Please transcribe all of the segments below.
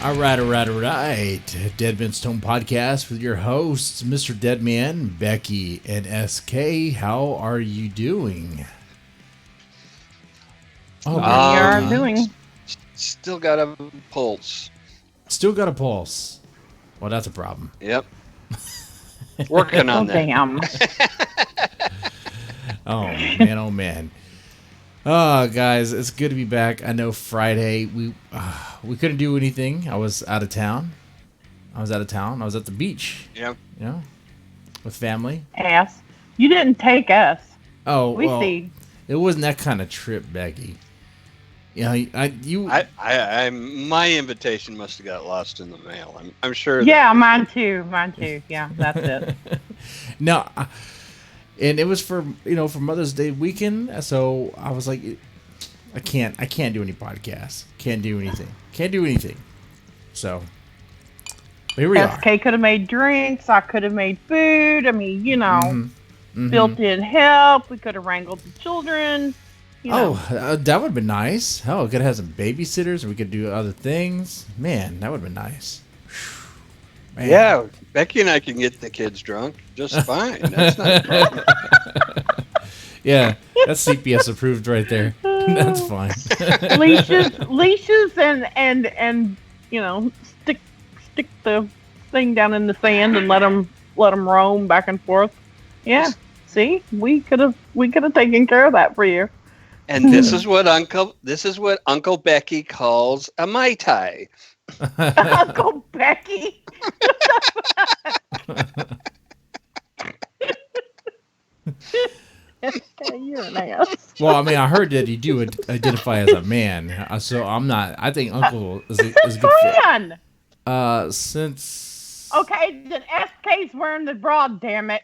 All right. Deadman's Tome podcast with your hosts, Mr. Deadman, Becky, and SK. How are you doing? Oh, you're doing. Still got a pulse. Still got a pulse. Well, that's a problem. Yep. Working on that. Damn. Oh man. Oh, guys, it's good to be back. I know Friday we couldn't do anything. I was out of town. I was at the beach. Yep. You know, with family. Ass. You didn't take us. Oh, We see. It wasn't that kind of trip, Becky. You know, my invitation must have got lost in the mail. I'm sure. Yeah, mine too. Yeah, that's it. No, and it was for Mother's Day weekend. So I was like, I can't do any podcasts. Can't do anything. So here we are. SK could have made drinks. I could have made food. I mean, Mm-hmm. built-in help. We could have wrangled the children. That would have been nice. Hell, we could have had some babysitters. We could do other things. Man, that would have been nice. Man. Yeah, Becky and I can get the kids drunk just fine. That's not a problem. Yeah, that's CPS approved right there. That's fine. leashes, and stick the thing down in the sand and let them roam back and forth. Yeah, see, we could have taken care of that for you. And this is what Uncle Becky calls a Mai Tai. Uncle Becky. You're an ass. Well, I mean, I heard that you do identify as a man, so I'm not. I think Uncle is a good fit. Since okay, then SK's wearing the bra. Damn it.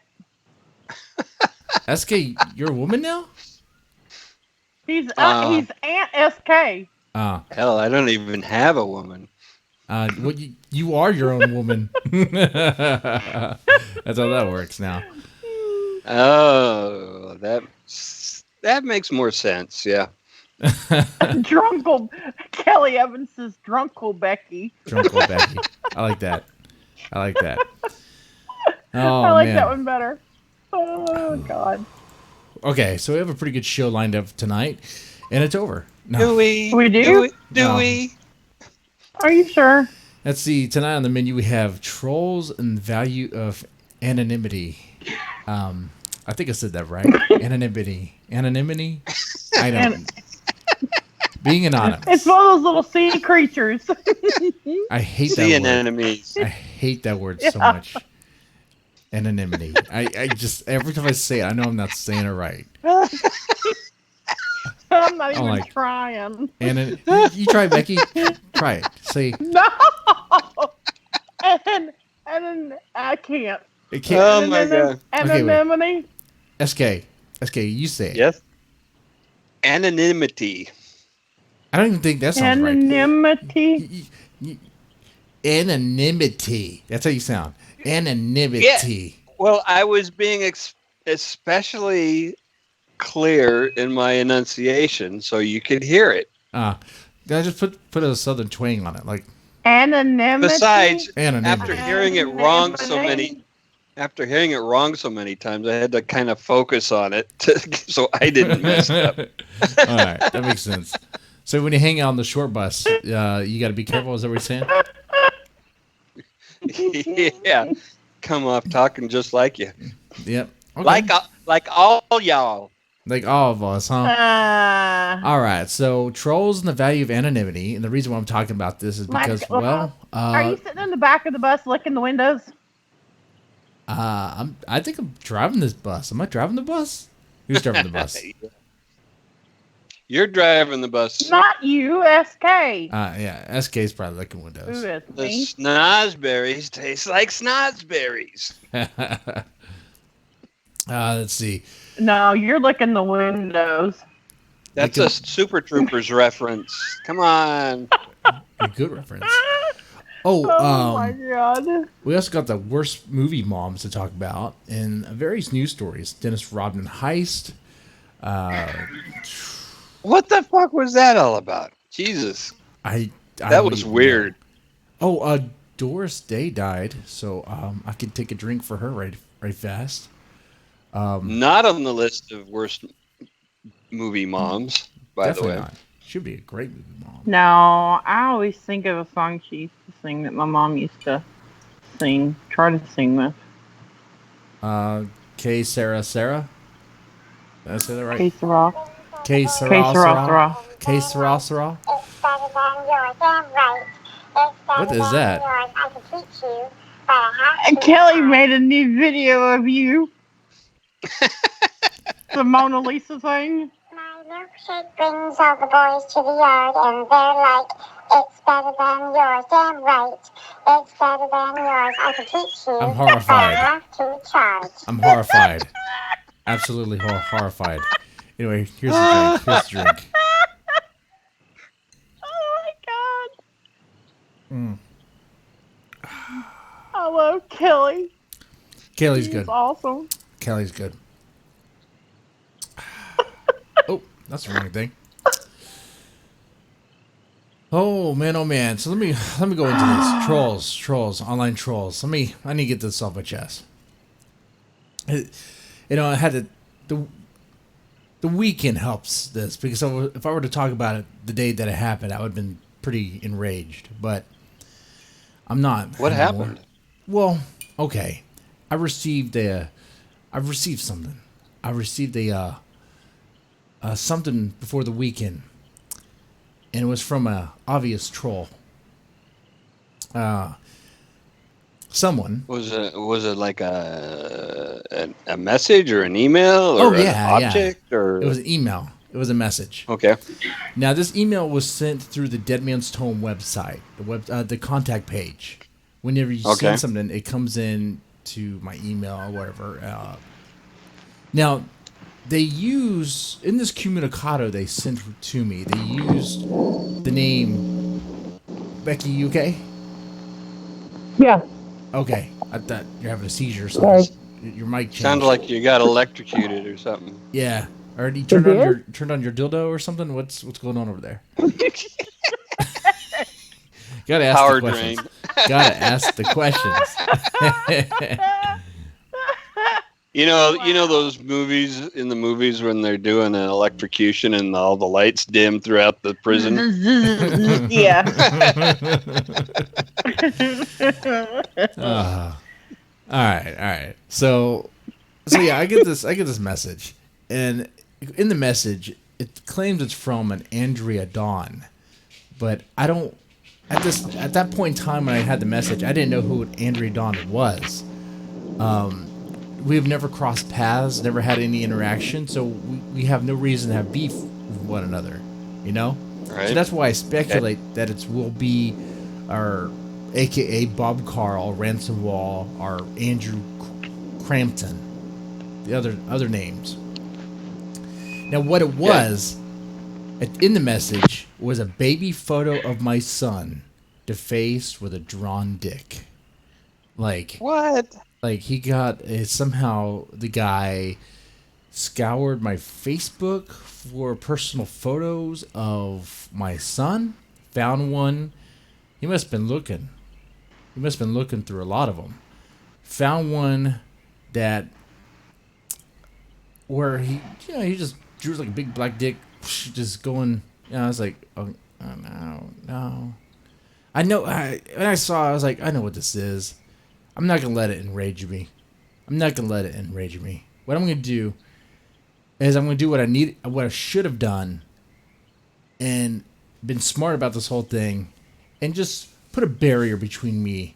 SK, you're a woman now? He's Aunt SK. Hell, I don't even have a woman. Well, you are your own woman. That's how that works now. Oh, that makes more sense. Yeah. Drunkle Kelly Evans says Drunkle Becky. Drunkle Becky. I like that. Oh, I like man. that one better. Oh God. Okay, so we have a pretty good show lined up tonight, and it's over. No. Do we? We do? Do we? Are you sure? Let's see. Tonight on the menu we have Trolls and the Value of Anonymity. I think I said that right. Anonymity. I don't. Being anonymous. It's one of those little sea creatures. I hate that Sea word. anemones. I hate that word so much. Anonymity. I just every time I say it, I know I'm not saying it right. I'm not even trying. And you try, Becky. Try it. Say no. And then I can't. it can't. Oh my God. Anonymity. SK, you say it. Yes. Anonymity. I don't even think that sounds Anonymity. right. Anonymity. That's how you sound. Anonymity. Yeah. Well, I was being especially clear in my enunciation so you could hear it. I just put a southern twang on it, like Anonymity. Besides, anonymity. after hearing it wrong so many times, I had to kind of focus on it so I didn't mess up. All right, that makes sense. So when you hang out on the short bus, you got to be careful. Is that what you're saying? Yeah, come off talking just like you. Yep. Okay. Like all y'all. Like all of us, huh? All right. So Trolls and the Value of Anonymity, and the reason why I'm talking about this is because, are you sitting in the back of the bus licking the windows? I think I'm driving this bus. Am I driving the bus? Who's driving the bus? You're driving the bus. Not you, SK. Yeah, SK's probably licking windows. Who is The me? snozberries taste like snozberries. Let's see. No, you're licking the windows. That's a Super Troopers reference. Come on. A good reference. Oh, my God. We also got the worst movie moms to talk about and various news stories. Dennis Rodman heist. What the fuck was that all about? Jesus. I That was weird. Oh, Doris Day died, so I could take a drink for her right fast. Not on the list of worst movie moms, by the Definitely way. not. She'd be a great movie mom. No, I always think of a song she used to sing that my mom used to try to sing with. K Sarah. Did I say that right? Case Rock. K Case Rock. K Sarah. What is that? And Kelly made a new video of you. The Mona Lisa thing. My milkshake brings all the boys to the yard, and they're like, it's better than yours. Damn right, it's better than yours. I can teach you. I'm horrified. But I have to charge. I'm horrified. Absolutely horrified. Anyway, here's the drink. Oh my god. Mm. I love Kelly. Kelly's She's good. awesome. Kelly's good. Oh, that's the wrong thing. Oh man. So let me go into this. Trolls, online trolls. I need to get this off my chest. I had the weekend helps this because if I were to talk about it the day that it happened, I would have been pretty enraged. But I'm not. What anymore. happened? Well, okay. I received something. I received something before the weekend, and it was from a obvious troll. Someone Was it like a message or an email or an object or it was an email. It was a message. Okay. Now this email was sent through the Deadmanstome website, the contact page. Whenever you send something, it comes in to my email or whatever. Now, they use in this communicado they sent to me. They used the name Becky. You okay? Yeah. Okay, I thought you're having a seizure or something. Sorry. Your mic changed. Sounded like you got electrocuted or something. Yeah. Or you turned on your dildo or something. What's going on over there? Gotta ask Power the questions. drain. Gotta ask the questions. You know those movies in the movies when they're doing an electrocution and all the lights dim throughout the prison. Yeah. All right. So yeah, I get this message, and in the message it claims it's from an Andrea Dawn, but I don't. At that point in time when I had the message, I didn't know who Andrea Dawn was. We've never crossed paths, never had any interaction, so we have no reason to have beef with one another, you know? Right. So that's why I speculate that it will be our AKA Bob Carl, Ransom Wall, or Andrew Crampton, the other names. Now what it was, in the message, was a baby photo of my son defaced with a drawn dick. Like What? Like he got somehow the guy scoured my Facebook for personal photos of my son, found one. He must have been looking. He must have been looking through a lot of them. Found one that where he just drew like a big black dick, just going. I was like, oh no. I know. When I saw it, I was like, I know what this is. I'm not going to let it enrage me. What I'm going to do is I'm going to do what I should have done and been smart about this whole thing and just put a barrier between me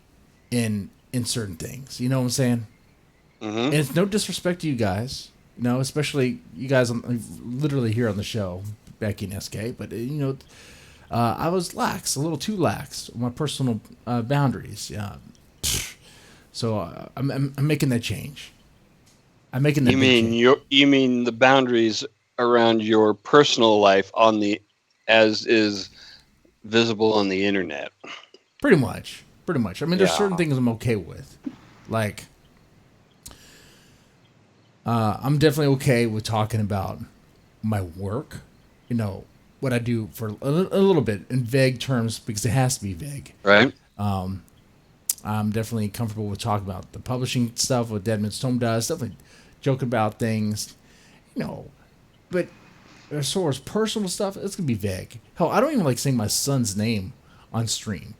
and certain things. You know what I'm saying? Mm-hmm. And it's no disrespect to you guys, especially you guys literally here on the show, Becky and SK, but I was a little too lax on my personal boundaries. Yeah. So I'm making that change. I'm making that. You mean the boundaries around your personal life as is visible on the internet? Pretty much. I mean, there's certain things I'm okay with, like I'm definitely okay with talking about my work. What I do for a little bit in vague terms because it has to be vague. Right. I'm definitely comfortable with talking about the publishing stuff, what Deadmanstome does, definitely joke about things, but as far as personal stuff, it's gonna be vague. Hell, I don't even like saying my son's name on stream.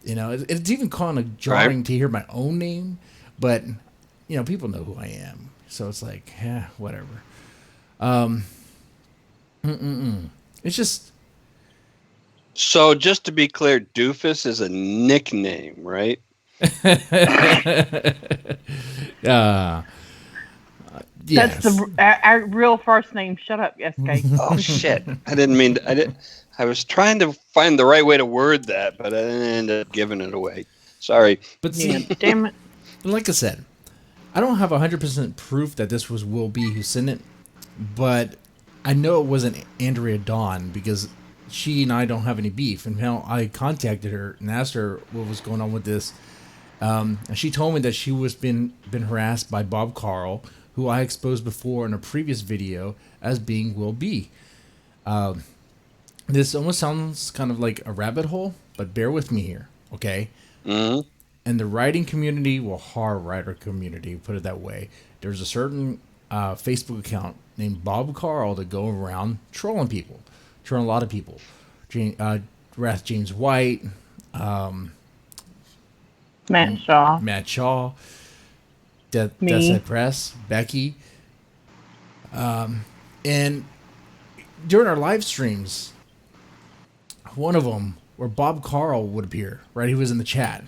It's even kind of jarring to hear my own name, but people know who I am, so it's like, whatever. It's just. So just to be clear, Doofus is a nickname, right? Yes. That's our real first name. Shut up, SK. Oh shit! I didn't mean. I was trying to find the right way to word that, but I ended up giving it away. Sorry. But see, damn it. Like I said, I don't have 100% proof that this was Will B who sent it, but I know it wasn't Andrea Dawn because she and I don't have any beef. And now I contacted her and asked her what was going on with this. And she told me that she was been harassed by Bob Carl, who I exposed before in a previous video as being Will B. This almost sounds kind of like a rabbit hole, but bear with me here, okay? Mm-hmm. And the writing community, horror writer community, put it that way, there's a certain Facebook account named Bob Carl that go around trolling a lot of people. Wrath James White, Matt Shaw, Death Press, Becky. And during our live streams, one of them where Bob Carl would appear, right? He was in the chat.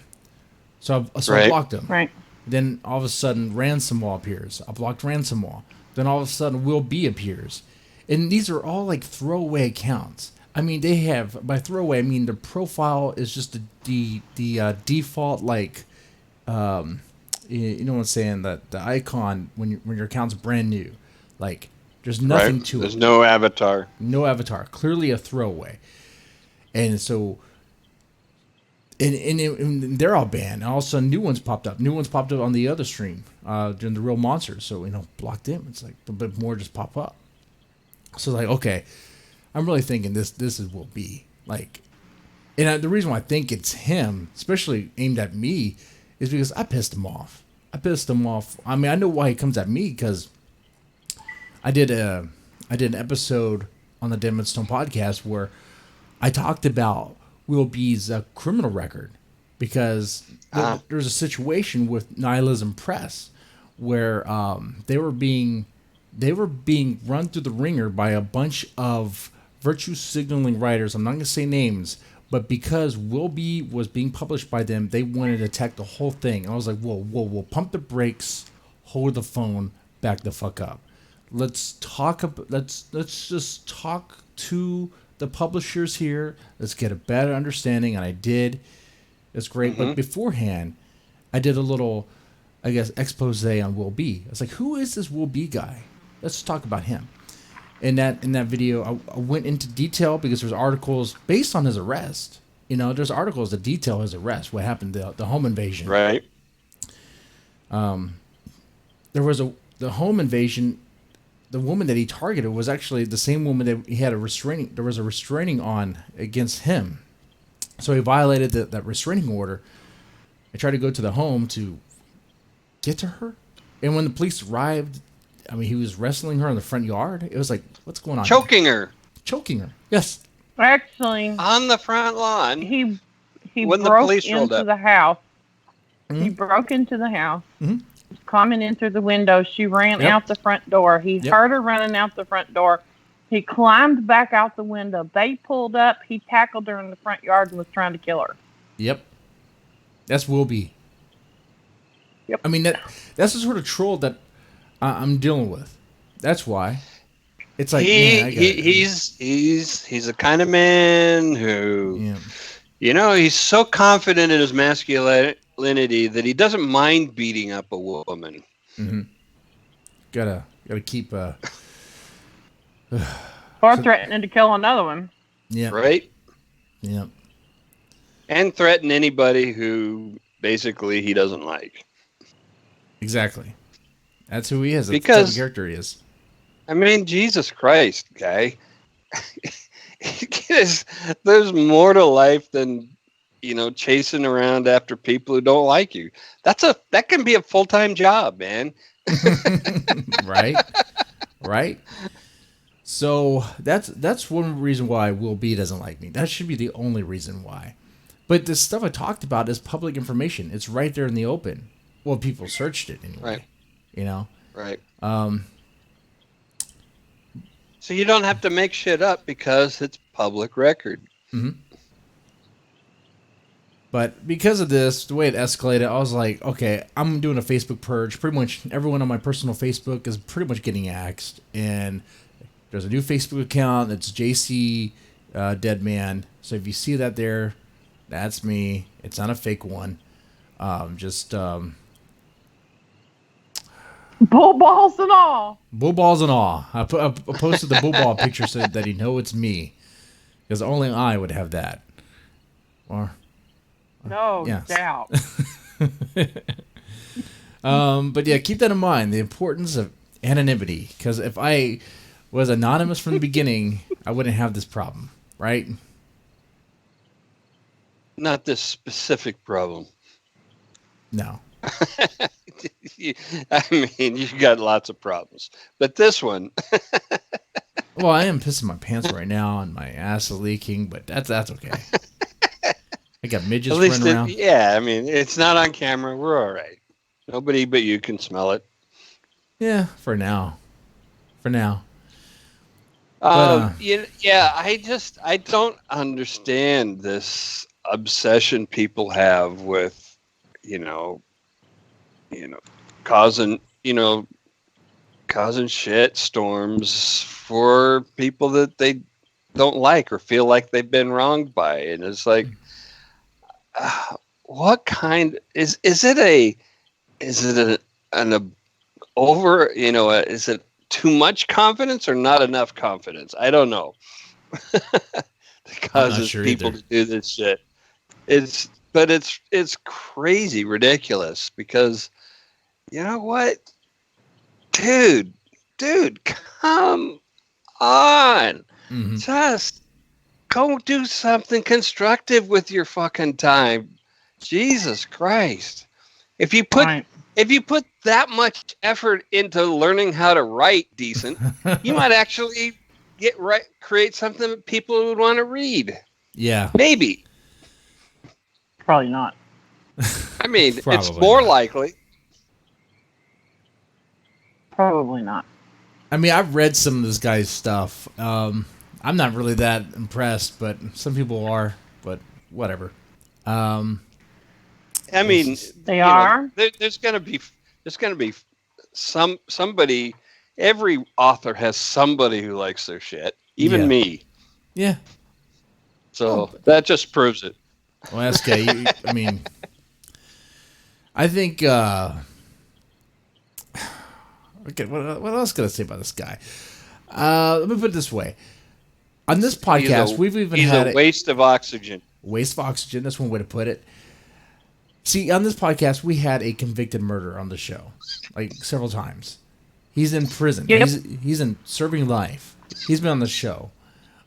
So I blocked him. Right. Then all of a sudden, Ransomwall appears. I blocked Ransomwall. Then all of a sudden, Will B appears. And these are all like throwaway accounts. I mean, they have, by throwaway, I mean their profile is just the default, like, you know what I'm saying, the icon when your account's brand new. Like, there's nothing to it. There's no avatar. No avatar. Clearly a throwaway. And so, and they're all banned. And all of a sudden, new ones popped up. New ones popped up on the other stream during the Real Monsters. So, blocked them. It's like, but more just pop up. So, like, okay, I'm really thinking this is Will B. Like, and the reason why I think it's him, especially aimed at me, is because I pissed him off. I mean, I know why he comes at me because I did an episode on the Deadmanstome podcast where I talked about Will B's criminal record because there was a situation with Nihilism Press where they were being run through the ringer by a bunch of virtue signaling writers. I'm not going to say names, but because Will B was being published by them, they wanted to attack the whole thing. And I was like, whoa, pump the brakes, hold the phone, back the fuck up. Let's just talk to the publishers here. Let's get a better understanding. And I did. It's great. Mm-hmm. But beforehand, I did a little, I guess, expose on Will B. I was like, who is this Will B guy? Let's talk about him. In that video, I went into detail because there's articles based on his arrest. There's articles that detail his arrest, what happened, the home invasion. Right. There was the home invasion. The woman that he targeted was actually the same woman that he had there was a restraining on against him. So he violated that restraining order. I tried to go to the home to get to her. And when the police arrived, I mean, he was wrestling her in the front yard. It was like, what's going on? Choking her. Yes. Actually, on the front lawn. He when broke the police rolled into up. the house. Mm-hmm. He broke into the house. Mm-hmm. Coming in through the window, she ran out the front door. He heard her running out the front door. He climbed back out the window. They pulled up. He tackled her in the front yard and was trying to kill her. Yep. That's Will B. Yep. I mean, that's the sort of troll that I'm dealing with. That's why. It's like, he's the kind of man who, he's so confident in his masculinity that he doesn't mind beating up a woman. Mm-hmm. Gotta keep or threatening to kill another one. Yeah. Right. Yeah. And threaten anybody who basically he doesn't like. Exactly. That's who he is. That's because, the type of character he is. I mean, Jesus Christ, guy. There's more to life than chasing around after people who don't like you. That can be a full-time job, man. Right. So that's one reason why Will B doesn't like me. That should be the only reason why. But the stuff I talked about is public information. It's right there in the open. Well, people searched it anyway. Right. Right. So you don't have to make shit up because it's public record. Mm-hmm. But because of this, the way it escalated, I was like, okay, I'm doing a Facebook purge. Pretty much everyone on my personal Facebook is pretty much getting axed. And there's a new Facebook account. It's JC Deadman. So if you see that there, that's me. It's not a fake one. Bull balls and all. Bull balls and all. I posted the bull ball picture so that he know it's me. Because only I would have that. Or... No doubt. But yeah, keep that in mind. The importance of anonymity. Because if I was anonymous from the beginning, I wouldn't have this problem, right? Not this specific problem. No. I mean, you got lots of problems. But this one... Well, I am pissing my pants right now and my ass is leaking, but that's okay. I got midgets running around. Yeah, I mean, it's not on camera. We're all right. Nobody but you can smell it. Yeah, for now. I don't understand this obsession people have with, causing shit storms for people that they don't like or feel like they've been wronged by. And it's like, what kind is it is it too much confidence or not enough confidence? I don't know. That causes people to do this shit. It's crazy ridiculous because you know what? Dude, come on. Mm-hmm. Just go do something constructive with your fucking time. Jesus Christ. If you put that much effort into learning how to write decent, you might actually create something that people would want to read. Yeah. Maybe. Probably not. I mean, it's more likely. Probably not. I mean, I've read some of this guy's stuff. I'm not really that impressed, but some people are. But whatever. I mean, they are. There's gonna be somebody. Every author has somebody who likes their shit. Even me. Yeah. So that just proves it. Well, that's okay. I mean, I think. Okay, what else can I say about this guy? Let me put it this way. On this podcast, we've even had a waste of oxygen. Waste of oxygen. That's one way to put it. See, on this podcast, we had a convicted murderer on the show, like several times. He's in prison. Yep. He's in serving life. He's been on the show.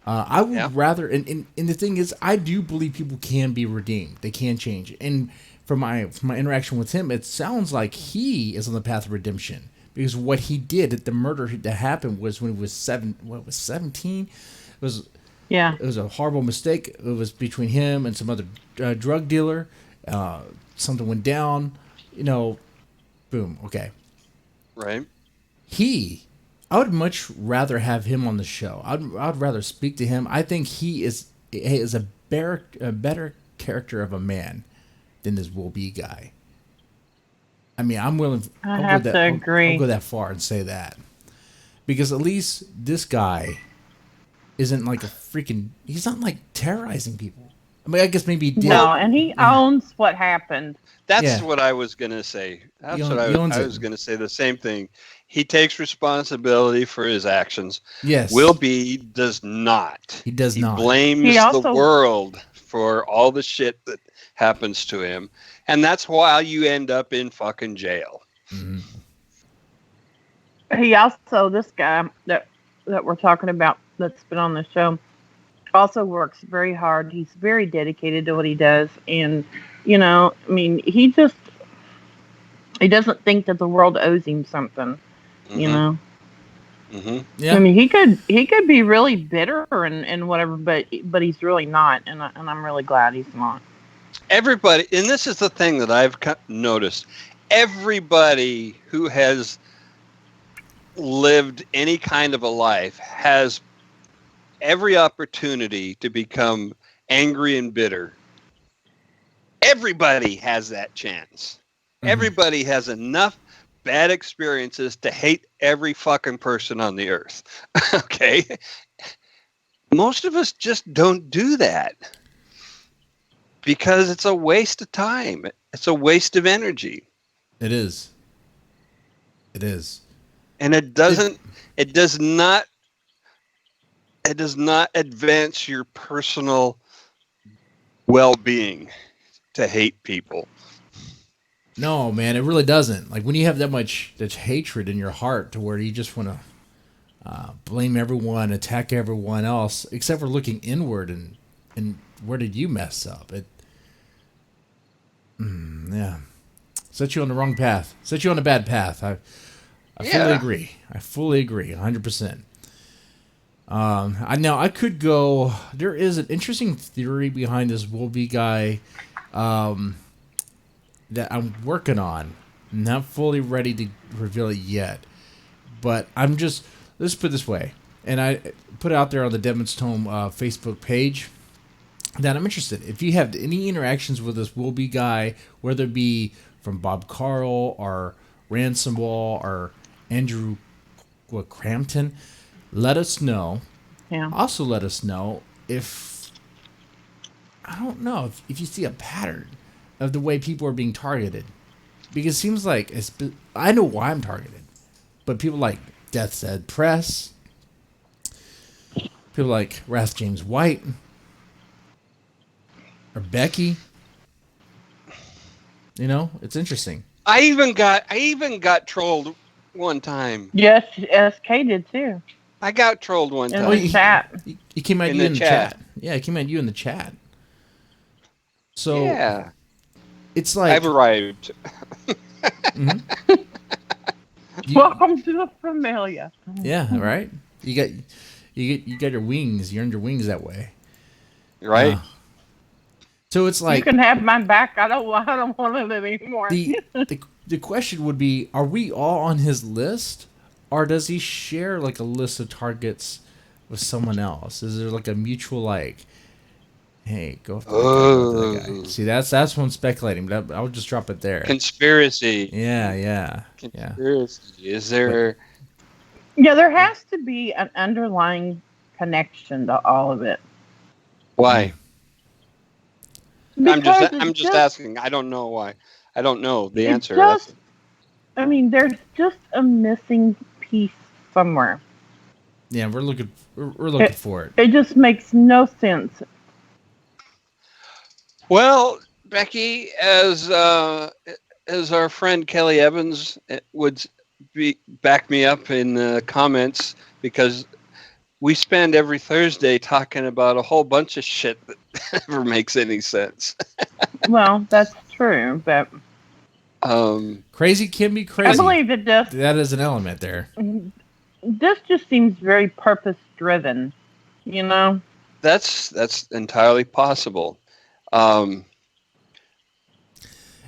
I would rather, and the thing is, I do believe people can be redeemed. They can change. And from my interaction with him, it sounds like he is on the path of redemption. Because what he did, the murder that happened was when he was 17? It was a horrible mistake. It was between him and some other drug dealer. Something went down. Boom. Okay. Right. I would much rather have him on the show. I'd rather speak to him. I think he is a better character of a man than this Will B guy. I mean, I'm willing. I have to agree. I'll go that far and say that because at least this guy isn't like he's not like terrorizing people. I mean, I guess maybe he did. No, and he owns what happened. That's what I was gonna say. I was gonna say the same thing. He takes responsibility for his actions. Yes. Will B does not. He does not. He blames the world for all the shit that happens to him. And that's why you end up in fucking jail. Mm-hmm. He also, this guy that we're talking about that's been on the show, also works very hard. He's very dedicated to what he does, and I mean, he doesn't think that the world owes him something. You know. Yeah. I mean, he could be really bitter and whatever, but he's really not, and I'm really glad he's not. Everybody, and this is the thing that I've noticed. Everybody who has lived any kind of a life has every opportunity to become angry and bitter. Everybody has that chance. Everybody has enough bad experiences to hate every fucking person on the earth. Okay? Most of us just don't do that because it's a waste of time. It's a waste of energy. It is. It is. And it does not advance your personal well-being to hate people. No, man, it really doesn't. Like when you have that much hatred in your heart to where you just want to blame everyone, attack everyone else, except for looking inward and where did you mess up? Yeah, set you on the wrong path. Set you on a bad path. I fully agree. I fully agree, 100%. I could go. There is an interesting theory behind this Wolby guy that I'm working on. Not fully ready to reveal it yet, but let's put it this way, and I put it out there on the deadmanstome Facebook page that I'm interested. If you have any interactions with this Wolby guy, whether it be from Bob Carl or Ransomwall or Andrew Crampton, let us know. Yeah. Also, let us know if you see a pattern of the way people are being targeted, because it seems like I know why I'm targeted, but people like Death Said Press, people like Wrath James White, or Becky. It's interesting. I even got trolled one time. Yes, SK did too. I got trolled one time. In the chat. He came at you in the chat. Yeah, he came at you in the chat. So yeah, it's like I've arrived. Welcome to the familiar. Yeah, right. You got your wings. You earned your wings that way, right? So it's like you can have my back. I don't want it anymore. The question would be: are we all on his list, or does he share like a list of targets with someone else? Is there like a mutual like? Hey, go after that guy. See, that's what I'm speculating, but I'll just drop it there. Conspiracy. Yeah. Conspiracy. Is there? Yeah, there has to be an underlying connection to all of it. Why? Because I'm just asking. I don't know why. I don't know the answer. There's just a missing piece somewhere. Yeah, we're looking for it. It just makes no sense. Well, Becky, as our friend Kelly Evans would back me up in the comments, because we spend every Thursday talking about a whole bunch of shit that never makes any sense. Well, that's true, but crazy can be crazy. I believe it does. That is an element there. This just seems very purpose driven, That's entirely possible. And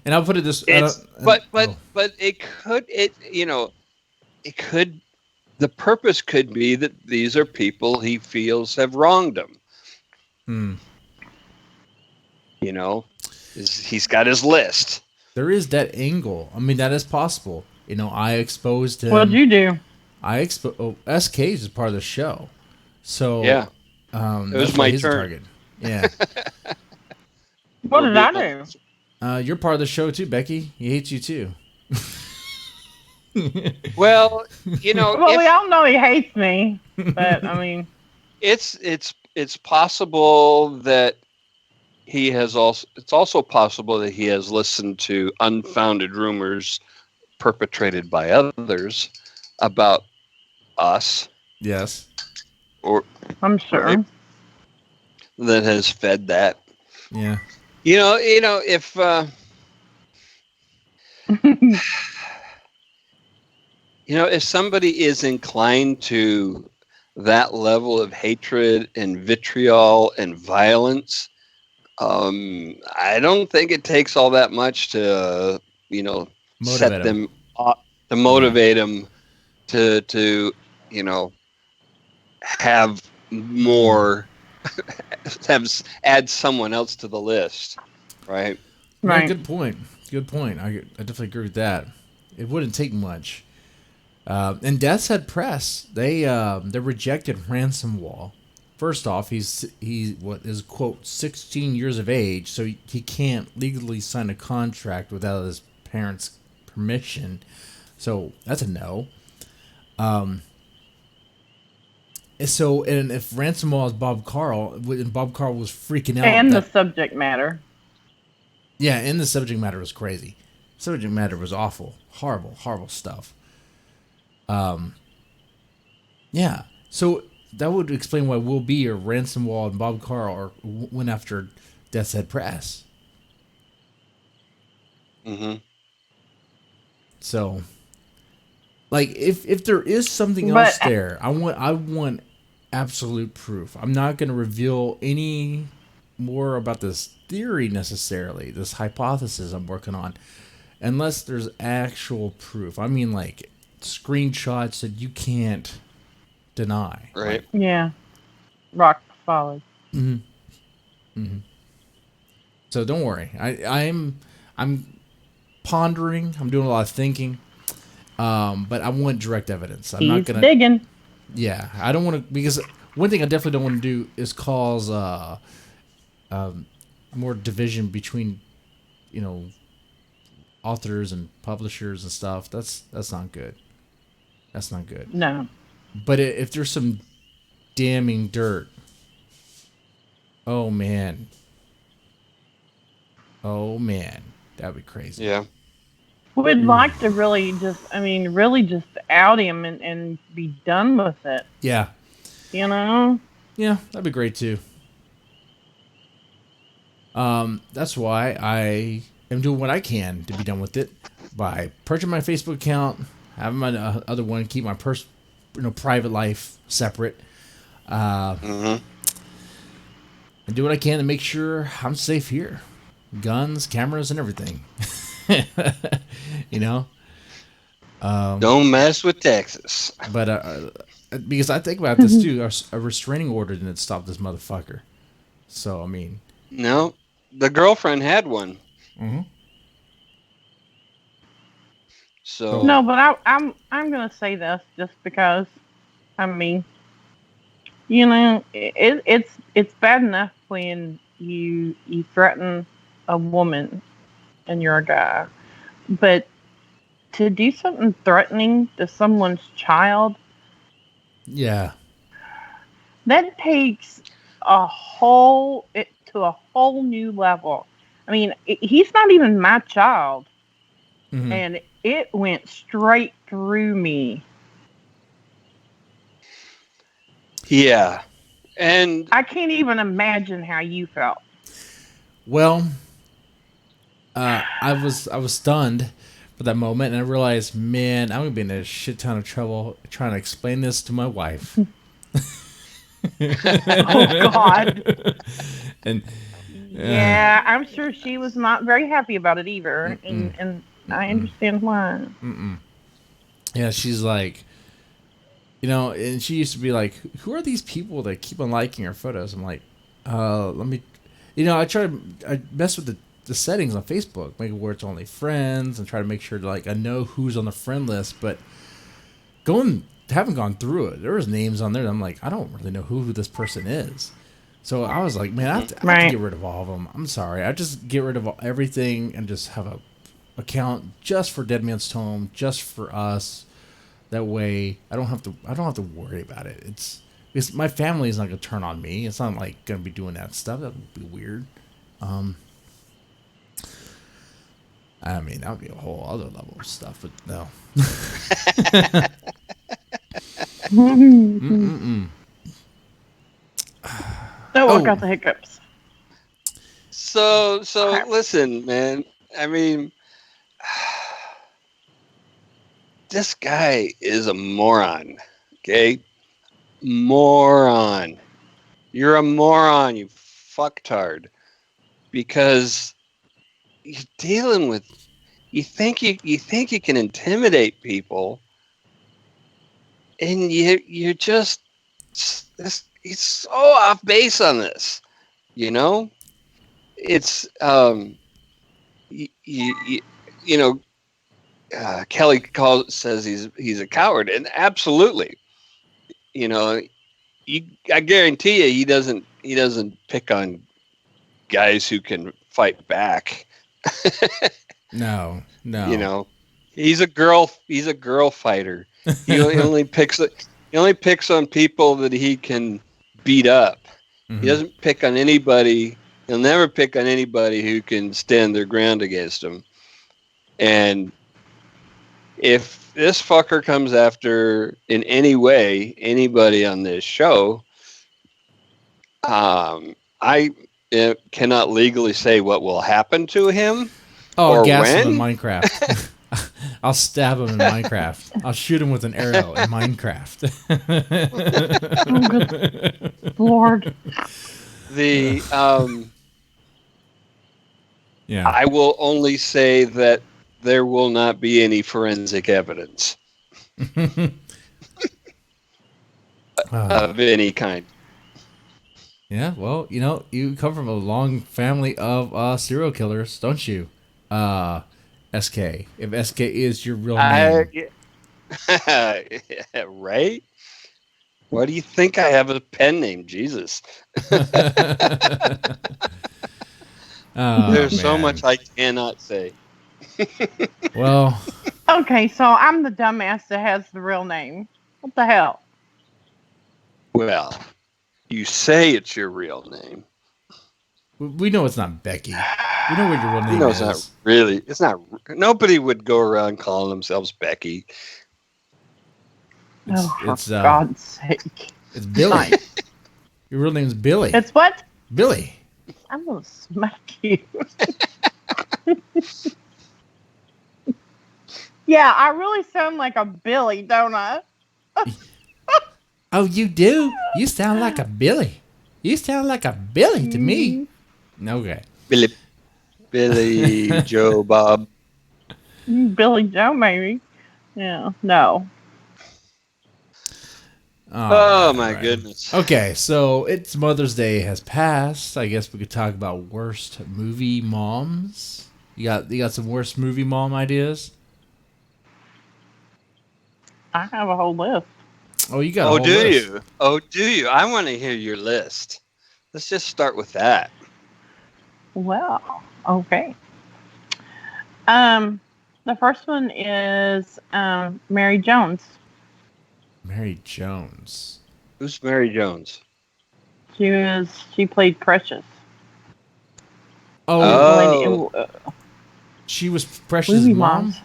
I'll put it this. But it could. The purpose could be that these are people he feels have wronged him. He's got his list. There is that angle. I mean, that is possible. I exposed him. What'd you do? SK is part of the show. So yeah, it was my turn. Target. Yeah. What did I do? You're part of the show too, Becky. He hates you too. Well, well, we all know he hates me, but I mean, it's possible that he has also. It's also possible that he has listened to unfounded rumors perpetrated by others about us. Yes. Or I'm sure. that has fed that. Yeah. If if somebody is inclined to that level of hatred and vitriol and violence, I don't think it takes all that much to, Motivate set him. them up, to motivate them to, have more, add someone else to the list, right? Yeah, Right. good point. Good point. I definitely agree with that. It wouldn't take much. And Death's Head Press, they rejected Ransom Wall. First off, he what is quote 16 years of age, so he can't legally sign a contract without his parents' permission. So that's a no. And if Ransom Wall is Bob Carl, and Bob Carl was freaking out, And the subject matter. yeah, and the subject matter was crazy. Subject matter was awful, horrible, horrible stuff. Yeah. So that would explain why Will B or Ransom Wall and Bob Carl went after Death's Head Press. Mm-hmm. So, like, if there is something But- else there, I want absolute proof. I'm not going to reveal any more about this theory necessarily, this hypothesis I'm working on, unless there's actual proof. I mean, like screenshots that you can't deny. Right. Yeah. Rock solid. So don't worry. I'm pondering. I'm doing a lot of thinking. But I want direct evidence. I'm not He's gonna. digging. Yeah, I don't want to, because one thing I definitely don't want to do is cause more division between, authors and publishers and stuff. That's not good. That's not good. No. But if there's some damning dirt, oh man, that'd be crazy. Yeah. We'd like to really just out him and be done with it. Yeah, You know? that'd be great too. That's why I am doing what I can to be done with it by purging my Facebook account, having my other one, keep my private life separate, and do what I can to make sure I'm safe here. Guns, cameras, and everything. Don't mess with Texas. But because I think about this too, a restraining order didn't stop this motherfucker. So I mean, No, the girlfriend had one. Mm-hmm. So No, but I'm gonna say this just because, it's bad enough when you threaten a woman and you're a guy, but to do something threatening to someone's child, yeah, that takes to a whole new level. I mean, he's not even my child, mm-hmm. and it went straight through me. yeah, and I can't even imagine how you felt. Well, I was stunned for that moment, and I realized, man, I'm gonna be in a shit ton of trouble trying to explain this to my wife. Oh God! And Yeah, I'm sure she was not very happy about it either, and I understand why. yeah, she's like, and she used to be like, "Who are these people that keep on liking our photos?" I'm like, let me, I mess with the settings on Facebook, make it where it's only friends, and try to make sure I know who's on the friend list. But haven't gone through it. There was names on there that I'm like, I don't really know who this person is. So I was like, man, I have to get rid of all of them. I'm sorry. I just get rid of everything and just have a account just for Deadman's Tome, just for us. That way, I don't have to worry about it. It's my family is not gonna turn on me. It's not like gonna be doing that stuff. That would be weird. I mean, that would be a whole other level of stuff, but no. No, I got the hiccups. So Crap. listen, man. I mean, this guy is a moron. Okay, moron. You're a moron, you fucktard. Because you're dealing with. You think you can intimidate people, and you're just this. He's so off base on this. You know, it's you know. Kelly says he's a coward, and absolutely, you know, I guarantee you he doesn't pick on guys who can fight back. No. You know, he's a girl fighter. He only picks on people that he can beat up. Mm-hmm. He doesn't pick on anybody. He'll never pick on anybody who can stand their ground against him. And if this fucker comes after in any way anybody on this show, I cannot legally say what will happen to him. Oh, or gas when. him in Minecraft. I'll stab him in Minecraft. I'll shoot him with an arrow in Minecraft. Oh, good Lord. Yeah. I will only say that there will not be any forensic evidence of any kind. Yeah, well, you know, you come from a long family of serial killers, don't you? SK. If SK is your real name. Right? Why do you think I have a pen name? Jesus. There's so much I cannot say. Well. Okay, so I'm the dumbass that has the real name. What the hell? Well, you say it's your real name. We know it's not Becky. We know what your real name You know, is. it's not really. It's not. Nobody would go around calling themselves Becky. For God's sake. It's Billy. Your real name's Billy. It's what? Billy. I'm going to smack you. Yeah, I really sound like a Billy, don't I? Oh, you do? You sound like a Billy. You sound like a Billy to me. Okay. Billy Joe Bob. Billy Joe, maybe. Yeah, no. Oh, my goodness. Okay, so it's Mother's Day has passed. I guess we could talk about worst movie moms. You got some worst movie mom ideas? I have a whole list. Oh, you got a Oh, whole do list. you? Oh, do you? I want to hear your list. Let's just start with that. Well, okay. The first one is Mary Jones. Mary Jones. Who's Mary Jones? She played Precious. Oh. She was Precious' movie mom? moms.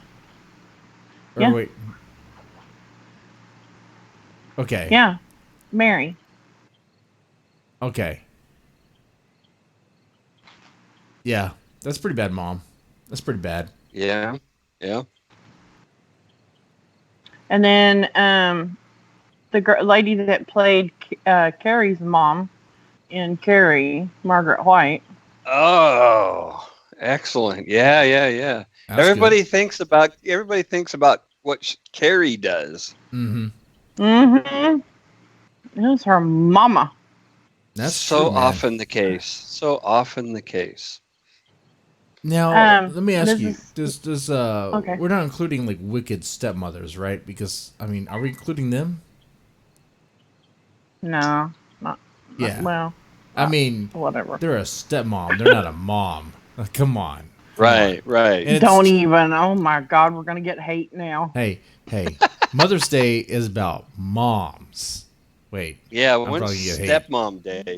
Or Yeah. wait. Okay. Yeah, Mary. Okay. Yeah, that's pretty bad, Mom. That's pretty bad. Yeah. Yeah. And then the lady that played Carrie's mom in Carrie, Margaret White. Oh, excellent. Yeah, yeah, yeah. That's Everybody thinks about what Carrie does. Mm-hmm. Mm-hmm. It was her mama. That's so true, man. often the case. So often the case. Now, let me ask you: okay. We're not including like wicked stepmothers, right? Because I mean, are we including them? No, not. Yeah. Well, I mean, whatever. They're a stepmom. They're not a mom. Come on. Right. Don't even. Oh my God, we're gonna get hate now. Hey. Mother's Day is about moms. Wait. Yeah, when's stepmom day?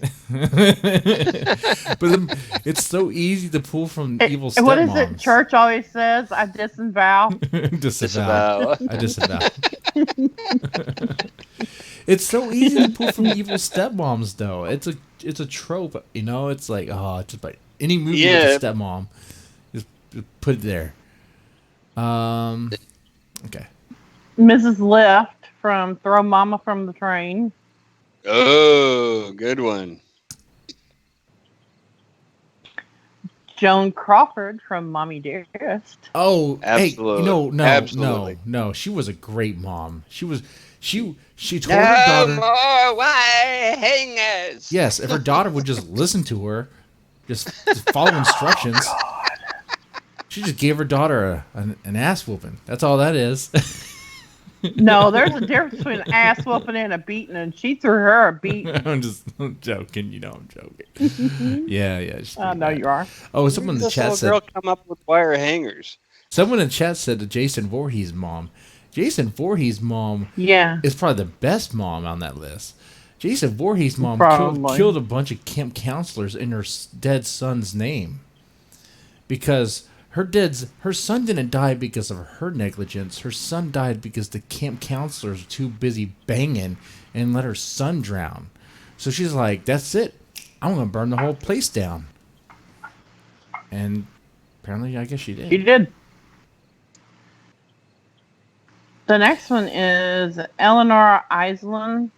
But it's so easy to pull from evil stepmoms. What is it? Church always says, "I disavow." Disavow. I disavow. It's so easy to pull from evil stepmoms, though. It's a trope, you know. It's like, oh, just like any movie with a stepmom, just put it there. Okay. Mrs. Lift from Throw Mama from the Train. Oh, good one. Joan Crawford from Mommy Dearest. Oh, Absolutely. hey, Absolutely. no. She was a great mom. She told No her daughter. more wire hangers. Yes, if her daughter would just listen to her, just follow instructions. She just gave her daughter an ass whooping. That's all that is. No, there's a difference between an ass whooping and a beating, and she threw her a beating. I'm joking. You know I'm joking. Yeah. I know you are. Oh, someone in the This chat little said. girl come up with wire hangers. Someone in the chat said to Jason Voorhees' mom. Jason Voorhees' mom Yeah. is probably the best mom on that list. Jason Voorhees' mom Probably. killed a bunch of camp counselors in her dead son's name. Because her son didn't die because of her negligence. Her son died because the camp counselors were too busy banging and let her son drown. So she's like, that's it. I'm going to burn the whole place down. And apparently, I guess she did. She did. The next one is Eleanor Island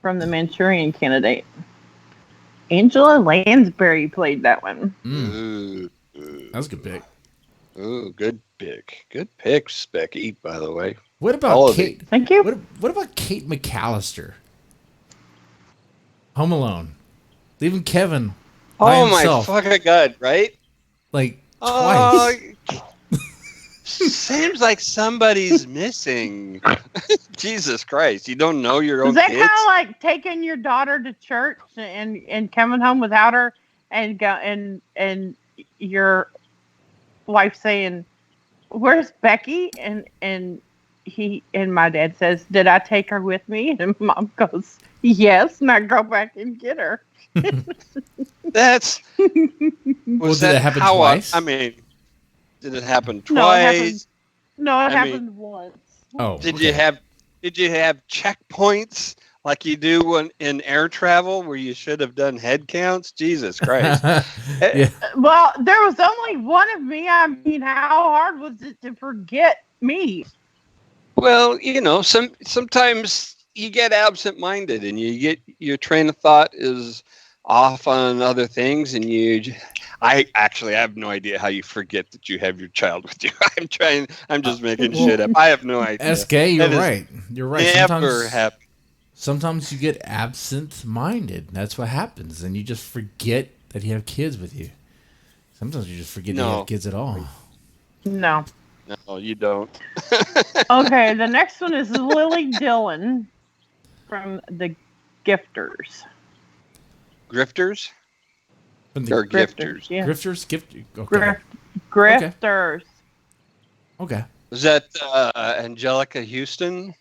from The Manchurian Candidate. Angela Lansbury played that one. Ooh, That was a good pick. ooh, good pick. Good picks, Becky, by the way. What about All of Kate? Thank you. What about Kate McAllister? Home Alone. Leaving Kevin by Oh himself, my fucking god, right? like Oh, twice. seems like somebody's missing. Jesus Christ, you don't know your own Is that kids? kind of like taking your daughter to church and coming home without her and your wife saying, "Where's Becky?" and my dad says, "Did I take her with me?" And mom goes, "Yes," and I go back and get her. That's Well, did it happen twice? I mean, did it happen No, it happened. twice? No, it I happened once. Oh, Did okay. you have checkpoints like you do in air travel where you should have done head counts? Jesus Christ. Yeah. Well, there was only one of me. I mean, how hard was it to forget me? Well, you know, sometimes you get absent-minded and you get your train of thought is off on other things, and I have no idea how you forget that you have your child with you. I'm just making shit up. I have no idea. SK, you're That is right. You're right. Never happened. Sometimes you get absent-minded. That's what happens, and you just forget that you have kids with you. Sometimes you just forget you have kids at all. No. No, you don't. Okay, the next one is Lily Dillon from The Gifters. Grifters? From the Or gifters? Yeah. Grifters? Okay. Grifters. Okay. Is that Angelica Houston?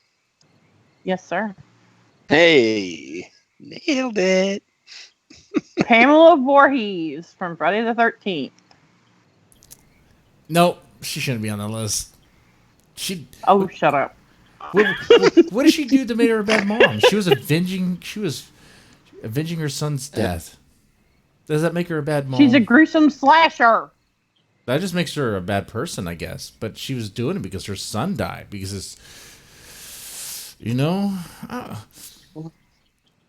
Yes, sir. Hey, nailed it. Pamela Voorhees from Friday the 13th. Nope, she shouldn't be on the list. Oh, shut up. What did she do to make her a bad mom? She was avenging her son's death. Does that make her a bad mom? She's a gruesome slasher. That just makes her a bad person, I guess. But she was doing it because her son died. Because it's,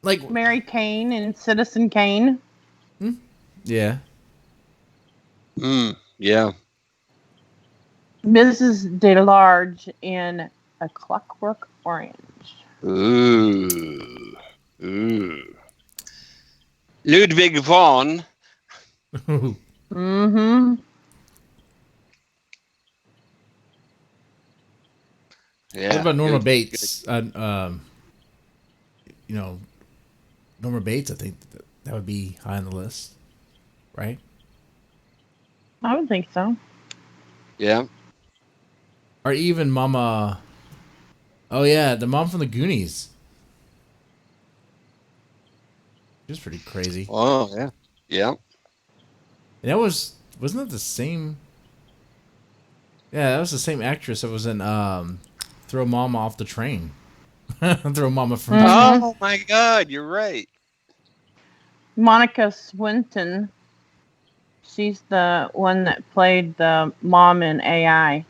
like Mary Kane and Citizen Kane. Yeah. Yeah. Mrs. DeLarge in A Clockwork Orange. Ooh. Ludwig von. Mm-hmm. Yeah. What about Norma Bates? Norma Bates, I think that would be high on the list, right? I would think so. Yeah. Or even Mama. Oh yeah, the mom from the Goonies. She was pretty crazy. Oh yeah. Yeah. And that wasn't that the same? Yeah, that was the same actress that was in throw Mama off the train. Throw Mama from. Oh my God, you're right. Monica Swinton. She's the one that played the mom in AI.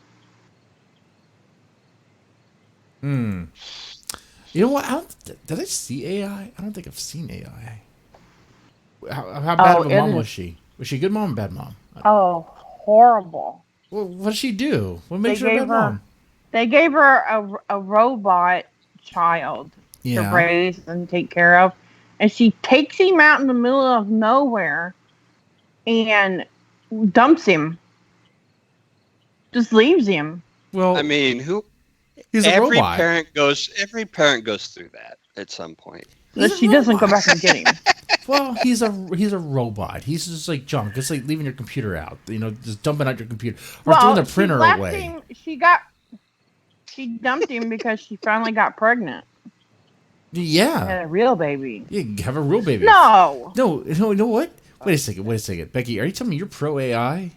You know what? Did I see AI? I don't think I've seen AI. How bad of a mom was she? Was she a good mom or bad mom? Oh, horrible. Well, what did she do? What makes her a bad mom? They gave her a robot child to raise and take care of. And she takes him out in the middle of nowhere and dumps him. Just leaves him. Well, I mean, he's a robot. Every parent goes through that at some point. But she doesn't go back and get him. Well, he's a robot. He's just like junk. It's like leaving your computer out. You know, just dumping out your computer or throwing the printer away. She dumped him because she finally got pregnant. Yeah. Had a real baby. Yeah, have a real baby. No. No, you know what? Wait a second. Becky, are you telling me you're pro AI?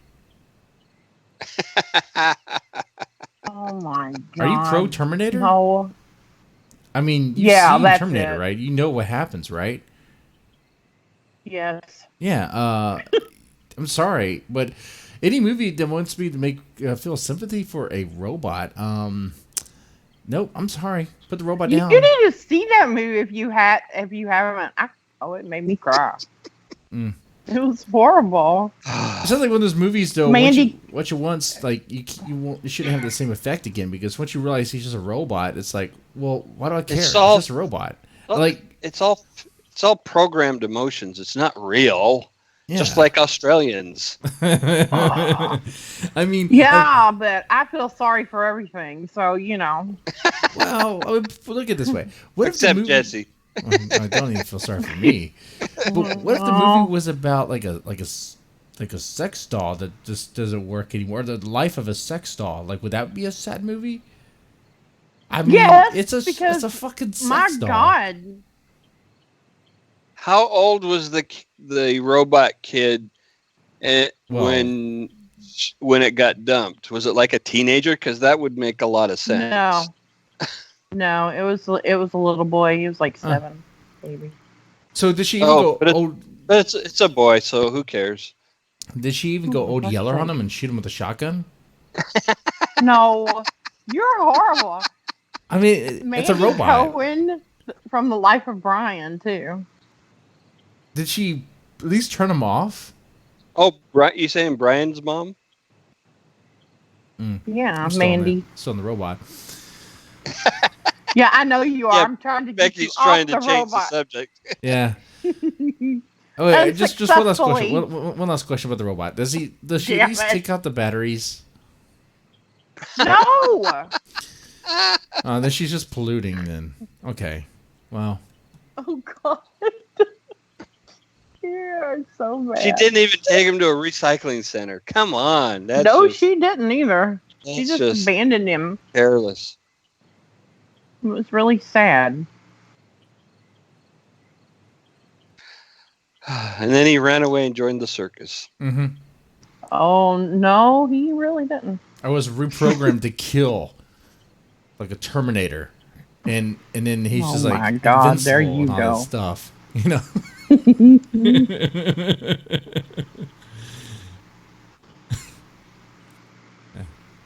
Oh my God. Are you pro Terminator? No. I mean, you've seen that's Terminator, right? You know what happens, right? Yes. Yeah. I'm sorry, but any movie that wants me to make feel sympathy for a robot, nope. I'm sorry. Put the robot down. You need to see that movie if you haven't. It made me cry. It was horrible. It sounds like one of those movies, though. Mandy, what you once like, you shouldn't have the same effect again, because once you realize he's just a robot, it's like, well, why do I care? It's just a robot. It's all programmed emotions. It's not real. Yeah. Just like Australians. I mean, but I feel sorry for everything. So Well, look at it this way. Except Jesse. I don't even feel sorry for me. But what if the movie was about like a sex doll that just doesn't work anymore? The life of a sex doll. Like, would that be a sad movie? I mean, it's a fucking sex doll. My God. How old was the robot kid when it got dumped? Was it like a teenager? Because that would make a lot of sense. No, it was a little boy. He was like 7, maybe. So did she even go old? But it's a boy, so who cares? Did she even go Old Yeller on him and shoot him with a shotgun? No, you're horrible. I mean, it's a robot. Cohen from The Life of Brian too. Did she at least turn him off? Oh, you saying Brian's mom? Yeah, Mandy. Still in the robot. Yeah, I know you are. I'm trying to get Becky's you trying off to the change robot. the subject. Yeah. Oh, wait, just one last question. One last question about the robot. Does she at least take out the batteries? No. Then she's just polluting. Then okay. Wow. Oh God. You're so bad. She didn't even take him to a recycling center. Come on. She didn't either. She just abandoned him. Careless. It was really sad. And then he ran away and joined the circus. Mm-hmm. Oh no, he really didn't. I was reprogrammed to kill, like a Terminator, and then he's just like, my God, there you and all go. that stuff, you know.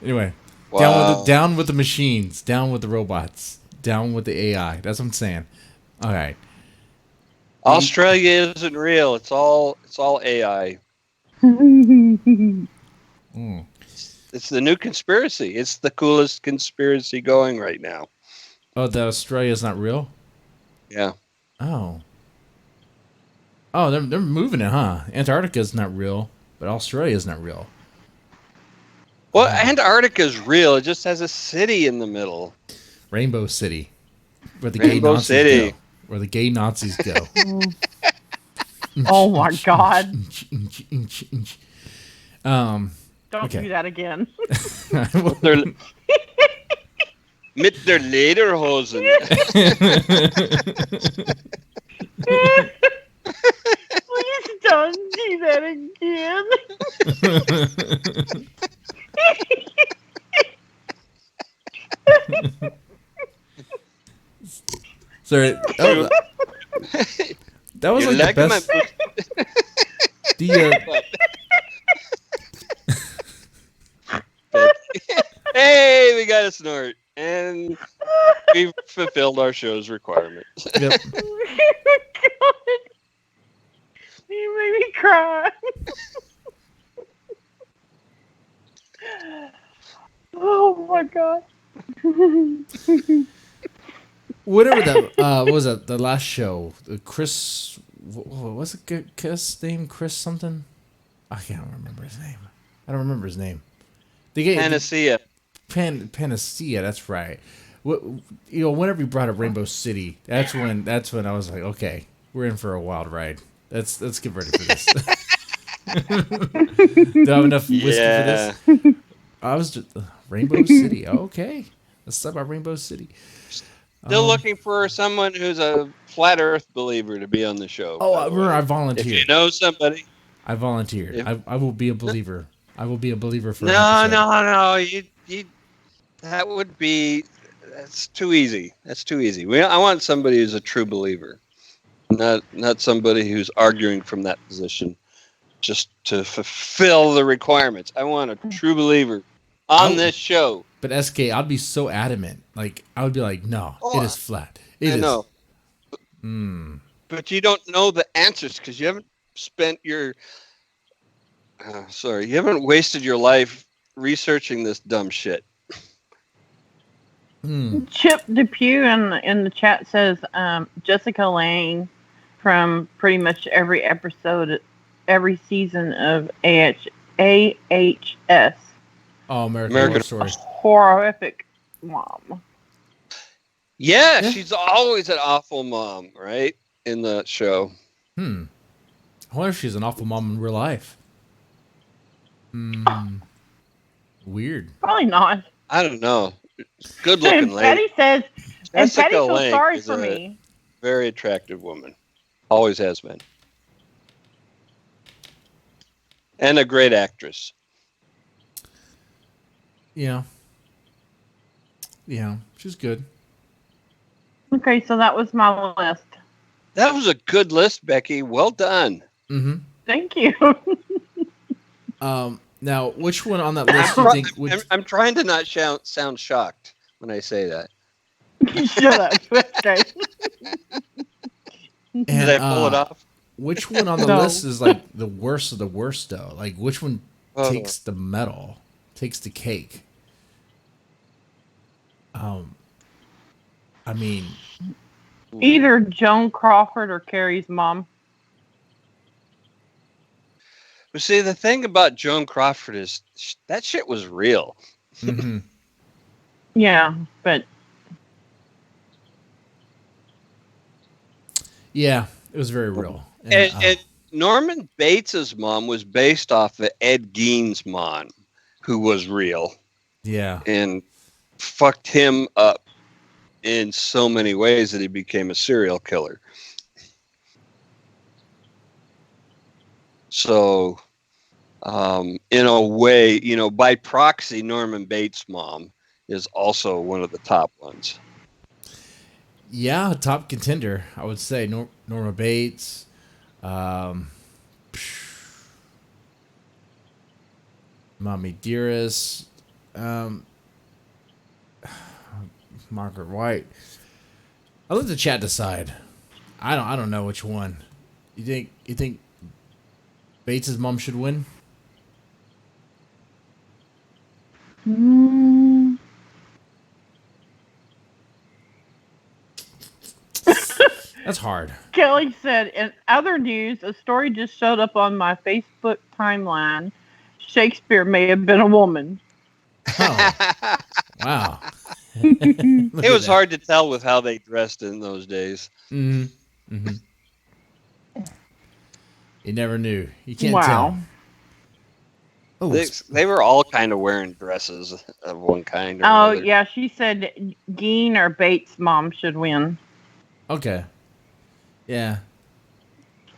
Anyway, wow. down with the machines, down with the robots, down with the AI. That's what I'm saying. All right. Australia isn't real. It's all AI. It's the new conspiracy. It's the coolest conspiracy going right now. Oh, the Australia's not real? Yeah. Oh, they're moving it, huh? Antarctica's not real, but Australia's not real. Well, Antarctica's real. It just has a city in the middle. Rainbow City. Where the Rainbow City. Go. Where the gay Nazis go. Oh my God. Don't do that again. Mit der Lederhosen. Please don't do that again. Sorry. Oh, that was You like the like best. Hey, we got a snort. And we've fulfilled our show's requirements. Yep. God. You made me cry. Oh my god. Whatever that what was that? The last show, Chris. What's the Chris name? Chris something. I can't remember his name. I don't remember his name. Panacea. Panacea. That's right. What, whenever you brought up Rainbow City, that's when I was like, okay, we're in for a wild ride. Let's get ready for this. Do I have enough whiskey for this? I was just Rainbow City. Okay, let's talk about Rainbow City. Still looking for someone who's a flat Earth believer to be on the show. I volunteered. If you know somebody, I volunteered. I will be a believer. I will be a believer for. No. You. That would be. That's too easy. I want somebody who's a true believer, not somebody who's arguing from that position, just to fulfill the requirements. I want a true believer on this show. But SK, I'd be so adamant. Like I would be like, no, it is flat. I know. But you don't know the answers because you haven't spent your. You haven't wasted your life researching this dumb shit. Chip Depew in the chat says Jessica Lange from pretty much every episode, every season of AHS. Oh, American Horror Story. Horrific mom. Yeah, she's always an awful mom, right? In the show. I wonder if she's an awful mom in real life. Weird. Probably not. I don't know. Good looking lady. Patty says, and Jessica Patty feels Lange sorry is for a me. Very attractive woman. Always has been. And a great actress. Yeah. Yeah, she's good. Okay, so that was my list. That was a good list, Becky. Well done. Mm-hmm. Thank you. Now, which one on that list do you think? I'm trying to not sound shocked when I say that. Shut up. Okay. Did I pull it off? Which one on the list is like the worst of the worst, though? Like, which one takes the medal, takes the cake? I mean, either Joan Crawford or Carrie's mom. But see, the thing about Joan Crawford is that shit was real. Mm-hmm. Yeah, but yeah, it was very real. And Norman Bates's mom was based off of Ed Gein's mom, who was real. Yeah, and fucked him up in so many ways that he became a serial killer. So, in a way, by proxy, Norman Bates' mom is also one of the top ones. Yeah, top contender, I would say. Norma Bates. Mommy Dearest. Margaret White. I'll let the chat decide. I don't know which one. You think Bates' mom should win? That's hard. Kelly said, in other news, a story just showed up on my Facebook timeline. Shakespeare may have been a woman. Oh. Wow. It was hard to tell with how they dressed in those days. Mm-hmm. Mm-hmm. You never knew. You can't tell. Oh, they were all kind of wearing dresses of one kind or another. Yeah, she said Gein or Bates' mom should win. Okay. Yeah.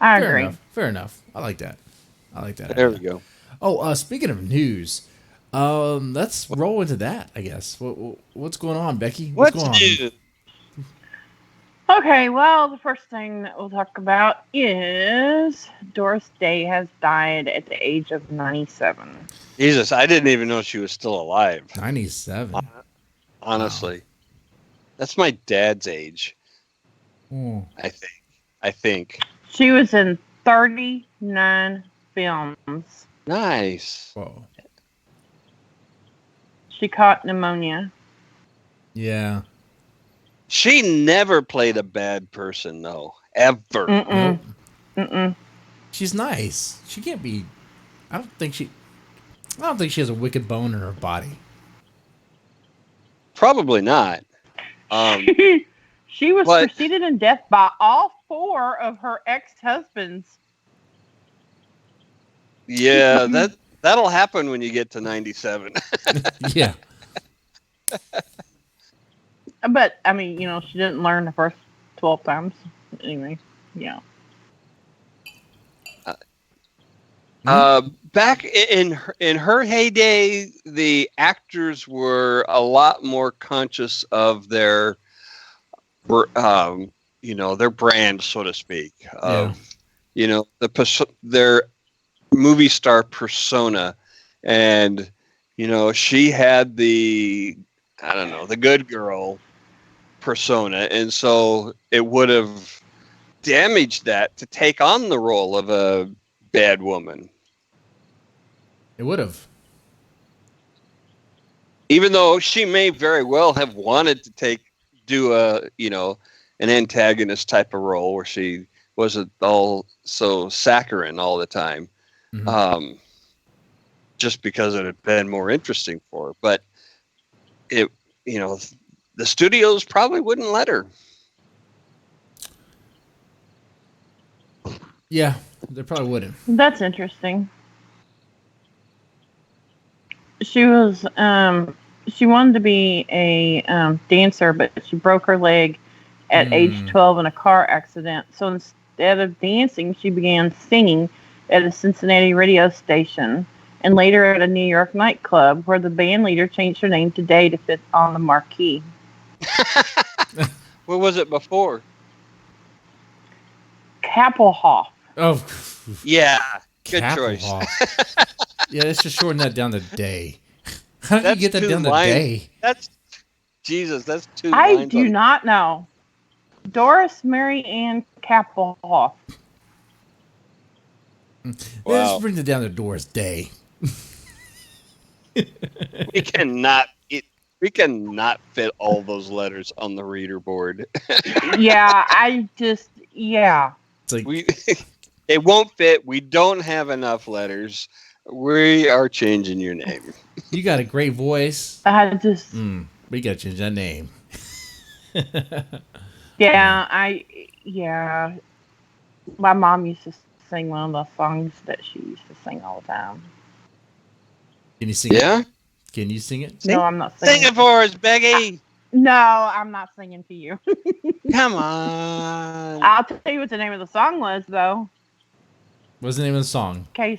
I agree. Fair enough. I like that. There we go. Oh, speaking of news, let's roll into that, I guess. What's going on, Becky? What's going on? Okay, well, the first thing that we'll talk about is Doris Day has died at the age of 97. Jesus, I didn't even know she was still alive. 97. Honestly, Wow. that's my dad's age. Oh. I think. She was in 39 films. Nice. Whoa. She caught pneumonia. Yeah. She never played a bad person, though. Ever. Mm-mm. Nope. Mm-mm. She's nice. She can't be. I don't think she has a wicked bone in her body. Probably not. She was but- preceded in death by all 4 of her ex-husbands. Yeah, that'll happen when you get to 97. Yeah. But, I mean, she didn't learn the first 12 times. Anyway, yeah. Back in her heyday, the actors were a lot more conscious of their, their brand, so to speak. Their movie star persona, and she had the good girl persona, and so it would have damaged that to take on the role of a bad woman. It would have. Even though she may very well have wanted to do an antagonist type of role where she wasn't all so saccharine all the time, just because it had been more interesting for her. But the studios probably wouldn't let her. Yeah, they probably wouldn't. That's interesting. She was, she wanted to be a dancer, but she broke her leg at age 12 in a car accident. So instead of dancing, she began singing at a Cincinnati radio station and later at a New York nightclub where the band leader changed her name to Day to fit on the marquee. What was it before? Kappelhoff. Oh, yeah, good choice. Yeah, let's just shorten that down to Day. How did you get that down to Day? That's Jesus. That's 2 I lines. do not know. Doris Mary Ann Kappelhoff. Let's bring it down to Doris Day. We cannot fit all those letters on the reader board. It's like it won't fit. We don't have enough letters. We are changing your name. You got a great voice. We got to change that name. My mom used to sing one of the songs that she used to sing all the time. Can you sing it? Can you sing it? No, I'm not singing. Sing it for us, Becky. No, I'm not singing to you. Come on. I'll tell you what the name of the song was, though. What's the name of the song? Que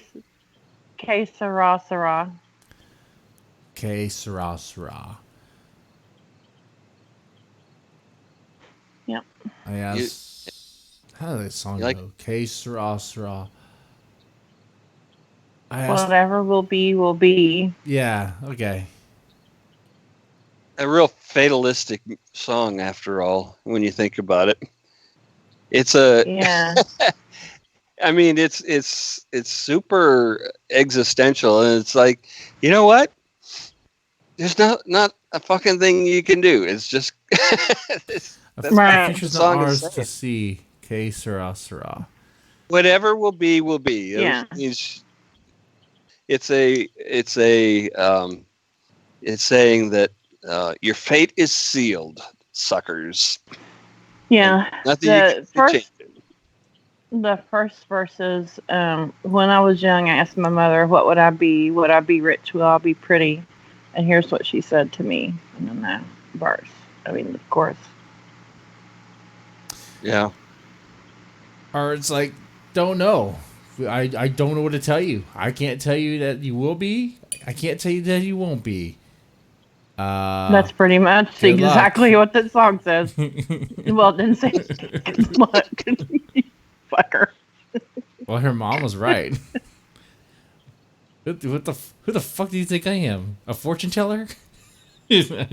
Sera Sera. Que Sera Sera. Yep. I asked, how did that song go? Que Sera Sera. Whatever will be, will be. Yeah, okay. A real fatalistic song, after all, when you think about it. It's I mean, it's super existential, and it's like, you know what? There's not a fucking thing you can do. It's just that's right. Future's not ours to see. Que sera sera. Whatever will be, will be. Yeah. It's saying that your fate is sealed, suckers. Yeah. Nothing you can change it. The first verse is, when I was young, I asked my mother, what would I be? Would I be rich? Will I be pretty? And here's what she said to me in that verse. I mean, of course. Yeah. Or it's like, don't know. I don't know what to tell you. I can't tell you that you will be. I can't tell you that you won't be. That's pretty much good exactly luck. what that song says. Well, it didn't say good luck. Fucker. Well, her mom was right. Who the fuck do you think I am? A fortune teller? I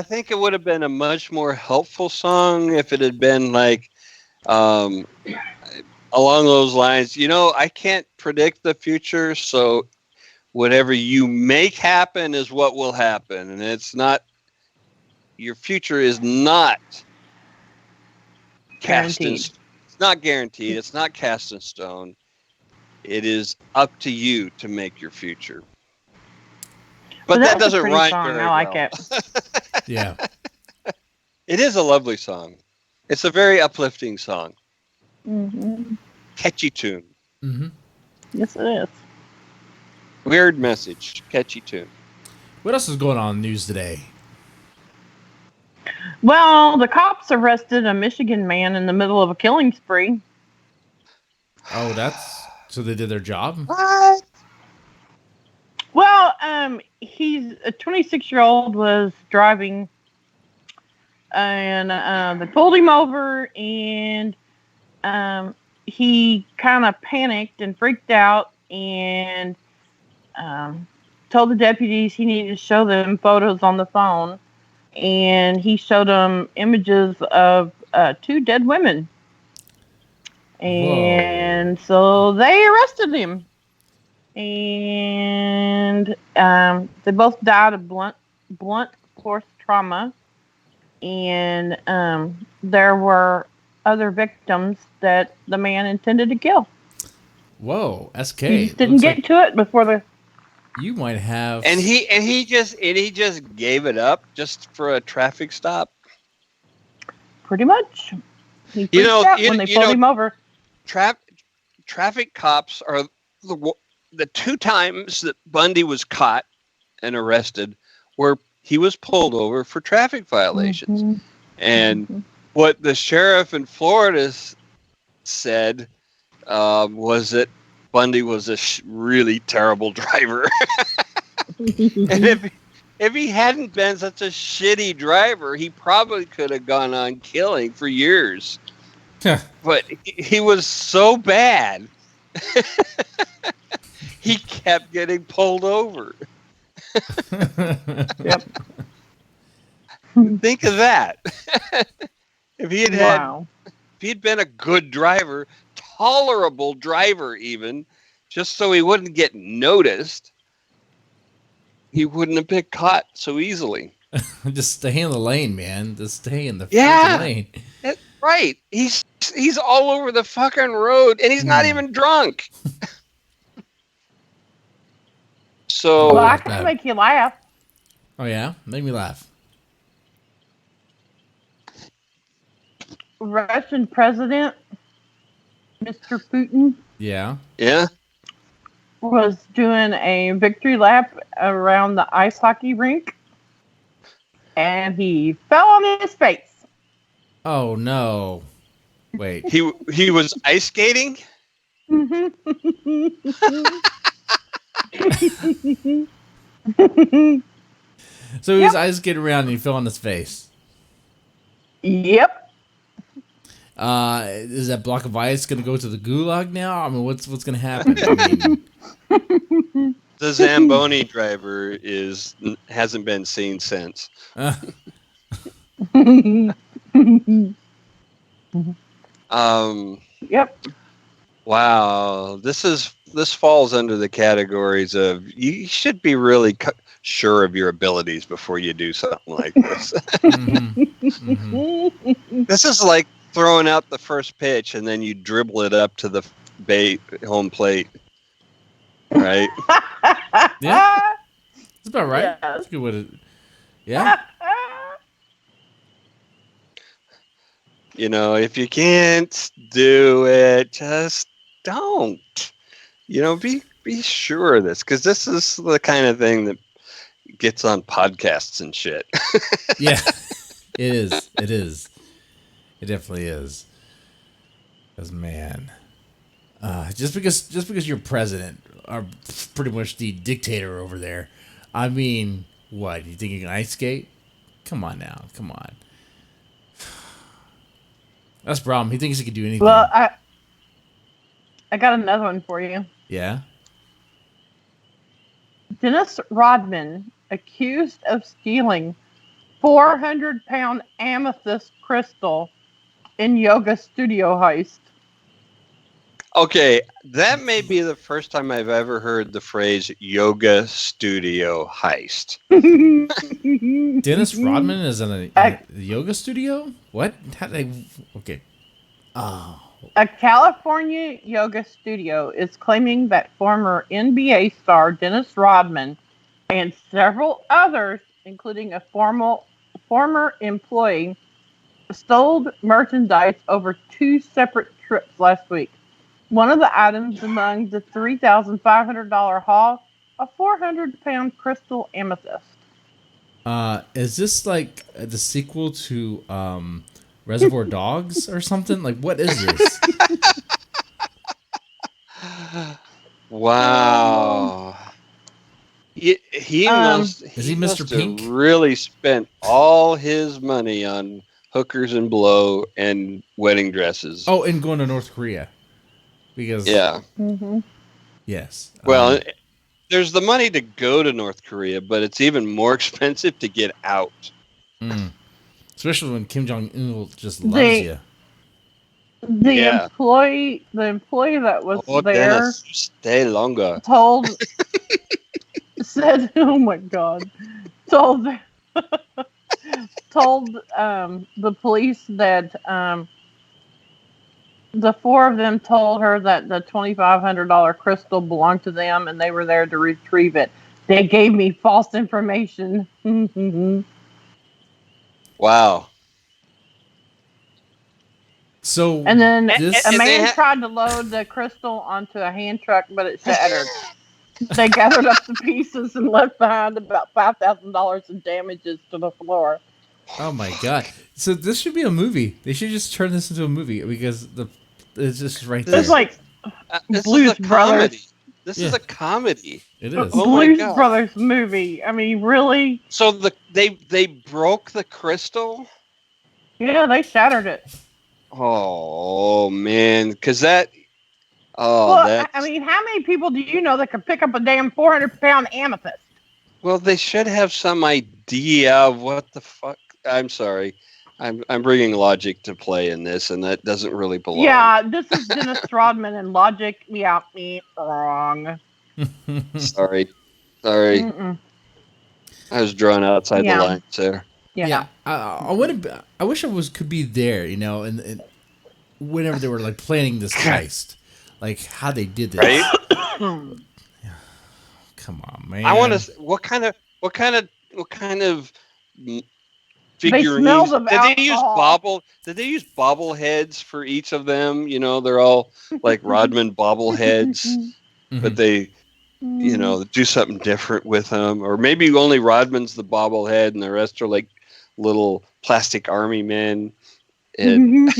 think it would have been a much more helpful song if it had been like along those lines. I can't predict the future, so whatever you make happen is what will happen, and it's not. Your future is not cast in. Guaranteed. It's not guaranteed. It's not cast in stone. It is up to you to make your future. But that doesn't rhyme song. very I like well. it. Yeah. It is a lovely song. It's a very uplifting song. Mm-hmm. Catchy tune. Mm-hmm. Yes, it is. Weird message. Catchy tune. What else is going on in the news today? Well, the cops arrested a Michigan man in the middle of a killing spree. Oh, so they did their job? What? Well, he's a 26-year-old was driving, and they pulled him over, and he kind of panicked and freaked out, and told the deputies he needed to show them photos on the phone, and he showed them images of 2 dead women, and so they arrested him. And they both died of blunt force trauma, and there were other victims that the man intended to kill. Whoa, SK. He just didn't get to it before the. You might have. And he just gave it up just for a traffic stop. Pretty much. He freaked out when they pulled him over. Traffic cops are the 2 times that Bundy was caught and arrested where he was pulled over for traffic violations. Mm-hmm. And what the sheriff in Florida said was that Bundy was a really terrible driver. And if he hadn't been such a shitty driver, he probably could have gone on killing for years. But he was so bad. He kept getting pulled over. Yep. Think of that. If he had been a good driver, tolerable driver even, just so he wouldn't get noticed, he wouldn't have been caught so easily. Just stay in the lane, man. Just stay in the lane. That's right. He's all over the fucking road, and he's not even drunk. So well, I can make you laugh. Oh yeah, make me laugh. Russian president, Mr. Putin. Yeah. Was doing a victory lap around the ice hockey rink, and he fell on his face. Oh no! Wait. He was ice skating. So he was ice skating around and he fell on his face. Yep. Is that block of ice going to go to the gulag now? I mean, what's going to happen? I mean, the Zamboni driver hasn't been seen since. Yep. Wow, this falls under the categories of you should be really sure of your abilities before you do something like this. This is like throwing out the first pitch and then you dribble it up to the home plate, right? Yeah, that's about right. Yeah. That's a good way to. Yeah. If you can't do it, just don't. Be sure of this, because this is the kind of thing that gets on podcasts and shit. Yeah, it is. It is. It definitely is. Because man, Just because you're president or pretty much the dictator over there. I mean, what? You think you can ice skate? Come on now. Come on. That's the problem. He thinks he can do anything. Well, I got another one for you. Yeah? Dennis Rodman accused of stealing 400-pound amethyst crystal in yoga studio heist. Okay, that may be the first time I've ever heard the phrase yoga studio heist. Dennis Rodman is in a yoga studio? What? Okay. Oh. A California yoga studio is claiming that former NBA star Dennis Rodman and several others, including a former employee, stole merchandise over 2 separate trips last week. One of the items among the $3,500 haul, a 400-pound crystal amethyst. Is this like the sequel to Reservoir Dogs or something? Like, what is this? Wow. He must. Is he Mr. must Pink? have really spent all his money on hookers and blow and wedding dresses. Oh, and going to North Korea. Because yeah. Mm-hmm. Yes. Well, there's the money to go to North Korea, but it's even more expensive to get out. Especially when Kim Jong-un just loves you. The employee that was there, Dennis, stay longer. said, "Oh my God," told the police that the 4 of them told her that the $2,500 crystal belonged to them, and they were there to retrieve it. They gave me false information. Wow. So, and then a man tried to load the crystal onto a hand truck, but it shattered. They gathered up the pieces and left behind about $5,000 in damages to the floor. Oh my God! So this should be a movie. They should just turn this into a movie because it's just right there. It's like Blues Brothers. This is a comedy. It is. Oh Blues Brothers movie. I mean, really? So they broke the crystal? Yeah, they shattered it. Oh man, because that. Oh, well, I mean, how many people do you know that could pick up a damn 400-pound amethyst? Well, they should have some idea of what the fuck. I'm sorry. I'm bringing logic to play in this, and that doesn't really belong. Yeah, this is Dennis Rodman and logic. Yeah, me wrong. Sorry. Mm-mm. I was drawn outside the lines there. Yeah. I wish I could be there, and whenever they were like planning this heist, like how they did this. Right? Come on, man. I want to. What kind of figurines? Did they use bobbleheads for each of them? They're all like Rodman bobbleheads, but they, do something different with them, or maybe only Rodman's the bobblehead and the rest are like little plastic army men. And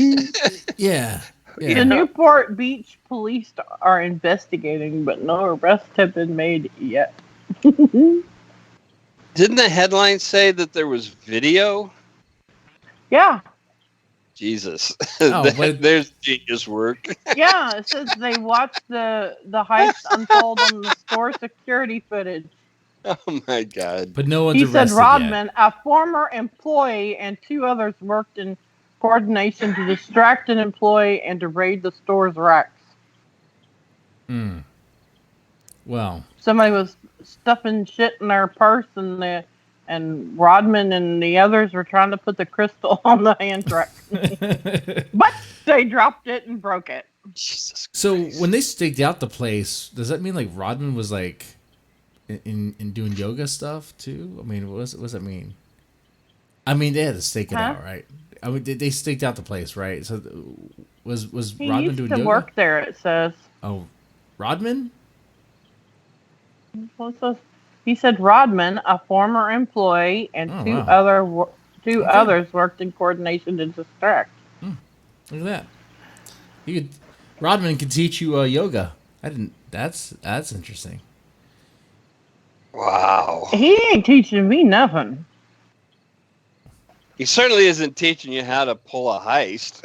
yeah. The Newport Beach police are investigating, but no arrests have been made yet. Didn't the headline say that there was video? Yeah. Jesus. Oh, there's genius work. Yeah, it says they watched the heist unfold on the store security footage. Oh my God. But no one's He arrested said Rodman, yet. a former employee, and 2 others worked in coordination to distract an employee and to raid the store's racks. Well, somebody was stuffing shit in their purse, and Rodman and the others were trying to put the crystal on the hand truck. But they dropped it and broke it. Jesus Christ. So when they staked out the place, does that mean like Rodman was like in doing yoga stuff too? I mean, what does that mean? I mean, they had to stake it out, right? I mean, they staked out the place, right? So was Rodman doing yoga? He used to work there, it says. Oh, Rodman? He said Rodman, a former employee, and two others worked in coordination to distract. Look at that. Rodman can teach you yoga. I didn't. That's interesting. Wow. He ain't teaching me nothing. He certainly isn't teaching you how to pull a heist.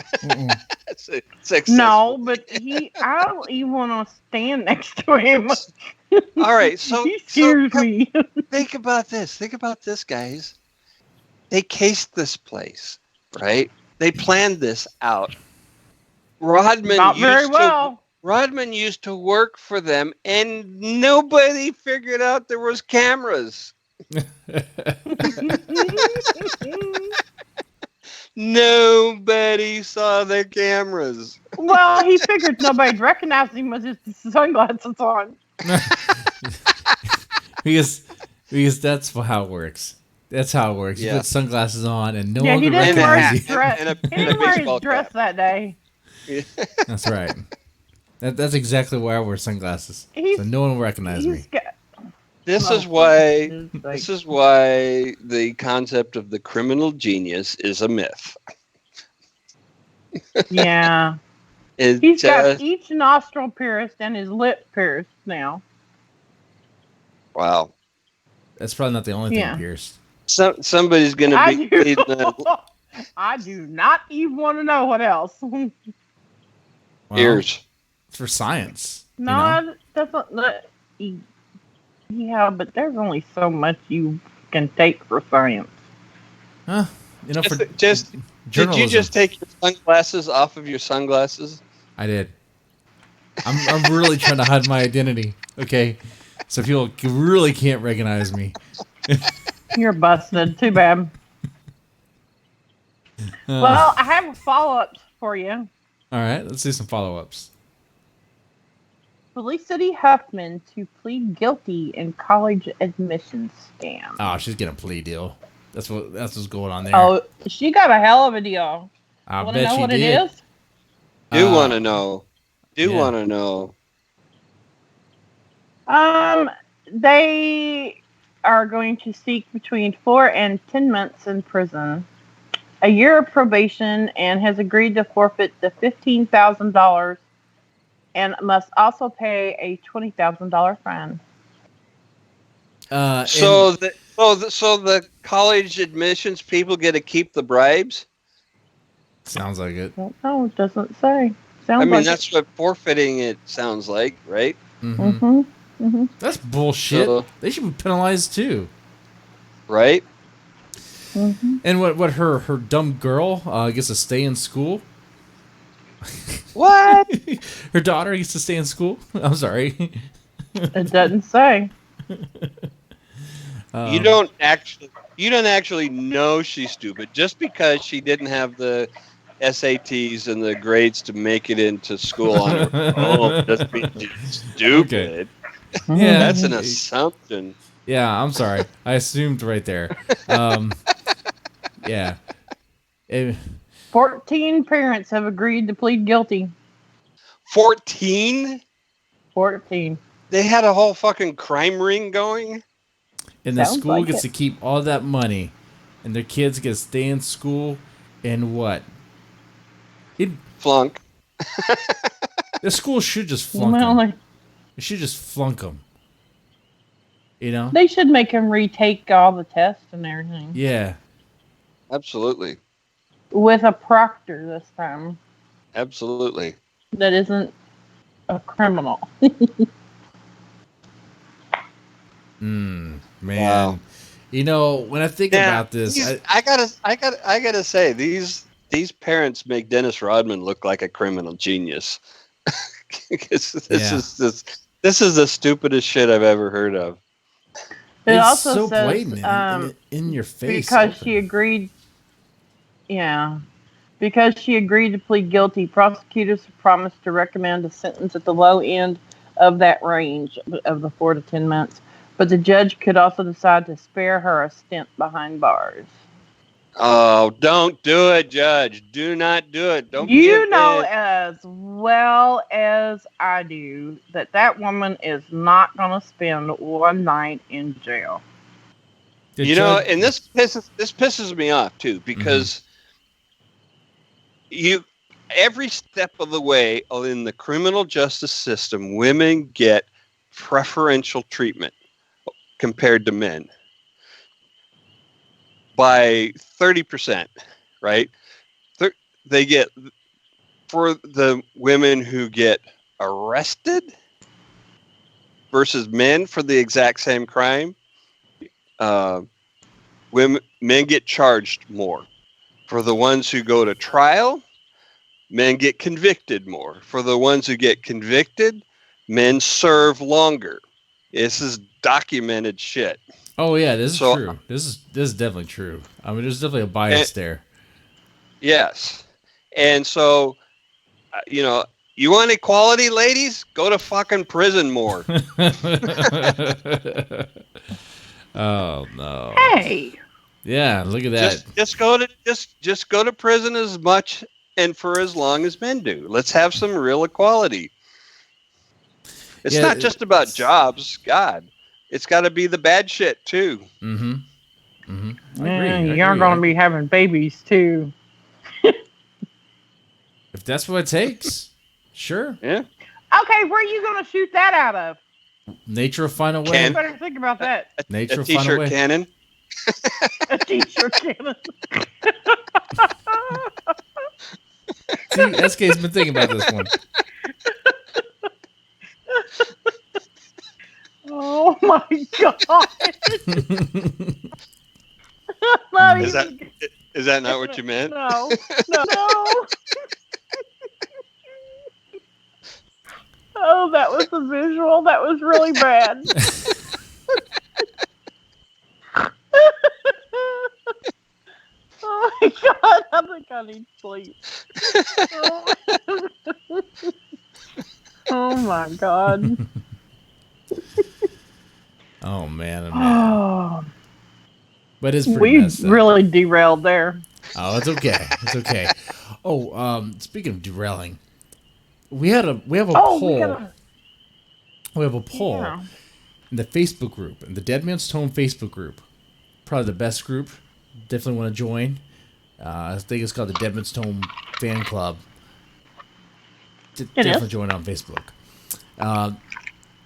No, but I don't even want to stand next to him. All right, so he scares me. Think about this. Think about this, guys. They cased this place, right? They planned this out. Rodman Not very well. Rodman used to work for them, and nobody figured out there was cameras. Nobody saw the cameras. Well, he figured nobody'd recognize him with his sunglasses on. because that's how it works. That's how it works. Yeah. You put sunglasses on, and no Yeah, one he can didn't wear recognize his you. dress. He didn't wear his dress cap. that day. That's right. That's exactly why I wear sunglasses, so no one will recognize me. This is why the concept of the criminal genius is a myth. Yeah. He's got each nostril pierced and his lip pierced now. Wow. That's probably not the only thing pierced. Somebody's going to be... I do not even want to know what else. Well, ears. It's for science. No, that's not... Yeah, but there's only so much you can take for science. Huh? Did you just take your sunglasses off of your sunglasses? I did. I'm really trying to hide my identity. Okay, so people really can't recognize me. You're busted. Too bad. Well, I have follow-ups for you. All right, let's do some follow-ups. Police City Huffman to plead guilty in college admissions scam. Oh, she's getting a plea deal. That's what's going on there. Oh, she got a hell of a deal. I want bet to know she what did. it is? Want to know. Want to know. They are going to seek between 4 and 10 months in prison, a year of probation, and has agreed to forfeit the $15,000 and must also pay a $20,000 fine. So the college admissions people get to keep the bribes? Sounds like it. No, it doesn't say. That's what forfeiting it sounds like, right? Mm-hmm. Mm-hmm. That's bullshit. So, they should be penalized too. Right? Mm-hmm. And what her dumb girl gets to stay in school? What? Her daughter gets to stay in school? I'm sorry. It doesn't say. You don't actually know she's stupid just because she didn't have the SATs and the grades to make it into school on her own. Just being stupid. Okay. Yeah, that's an assumption. Yeah, I'm sorry. I assumed right there. Yeah. 14 parents have agreed to plead guilty. 14? 14. They had a whole fucking crime ring going? And the school gets to keep all that money. And their kids get to stay in school and what? Flunk. The school should just flunk them. It should just flunk them. You know? They should make them retake all the tests and everything. Yeah. Absolutely. With a proctor this time. Absolutely. That isn't a criminal. Man. Wow. You know, when I think about this, I gotta say these parents make Dennis Rodman look like a criminal genius. Because this is the stupidest shit I've ever heard of. It also so says blatant in your face. Because she agreed. Yeah. Because she agreed to plead guilty, prosecutors promised to recommend a sentence at the low end of that range of the 4 to 10 months. But the judge could also decide to spare her a stint behind bars. Oh, don't do it, Judge. Do not do it. Don't. You know as well as I do that woman is not going to spend one night in jail. And this pisses me off too, because every step of the way in the criminal justice system, women get preferential treatment compared to men by 30%, right? They get, for the women who get arrested versus men for the exact same crime, men get charged more. For the ones who go to trial, men get convicted more. For the ones who get convicted, men serve longer. This is documented shit. Oh yeah, this is true. This is definitely true. I mean, there's definitely a bias there. Yes, and so you want equality, ladies? Go to fucking prison more. Oh no! Hey. Yeah, look at that. Just go to prison as much and for as long as men do. Let's have some real equality. It's not just about jobs. God, it's got to be the bad shit too. Mm-hmm. Mm-hmm. You're going to be having babies too. If that's what it takes, sure. Yeah. Okay, where are you going to shoot that out of? Nature will find a way. You better think about that. Nature will find a way. Cannon. A t-shirt cannon. See, SK's been thinking about this one. Oh my god! Is that not what you meant? No. Oh, that was a visual. That was really bad. Oh my god! I think I need sleep. Oh my god. Oh man. But it's pretty we messed up. Really derailed there. Oh, it's okay. It's okay. Oh, speaking of derailing, we have a poll. We have a poll in the Facebook group, in the Deadman's Tome Facebook group. Probably the best group. Definitely want to join. I think it's called the Deadman's Tome Fan Club. Definitely join on Facebook.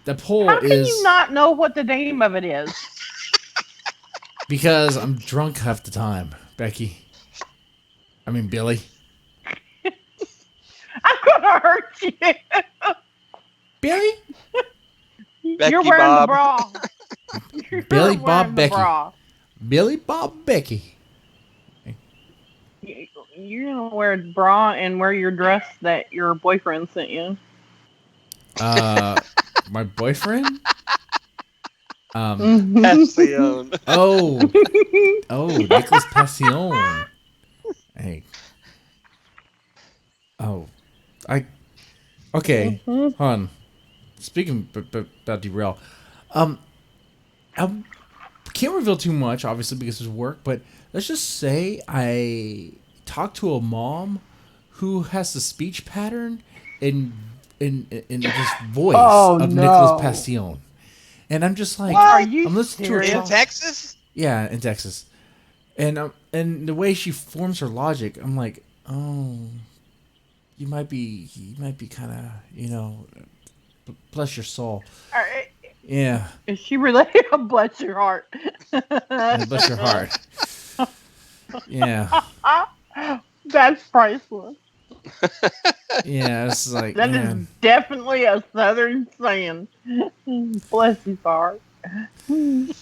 The poll How can you not know what the name of it is? Because I'm drunk half the time, Becky. I mean, Billy. I'm gonna hurt you. Billy? You're wearing the bra. Billy Bob Becky. Bra. Billy Bob Becky. You're gonna wear a bra and wear your dress that your boyfriend sent you. My boyfriend? Passion. Oh, Nicholas Passion. Hey. Oh, okay. Hold on. Speaking about derail, I can't reveal too much, obviously, because it's work. But let's just say I talked to a mom who has the speech pattern in this voice of Nicholas Passion. And I'm just like, I'm listening to her in Texas. Yeah, in Texas, and the way she forms her logic, I'm like, oh, you might be kind of, bless your soul. Yeah. Is she related? Bless your heart. Bless your heart. Yeah. That's priceless. Yeah, it's like that is definitely a Southern saying. Bless his heart. You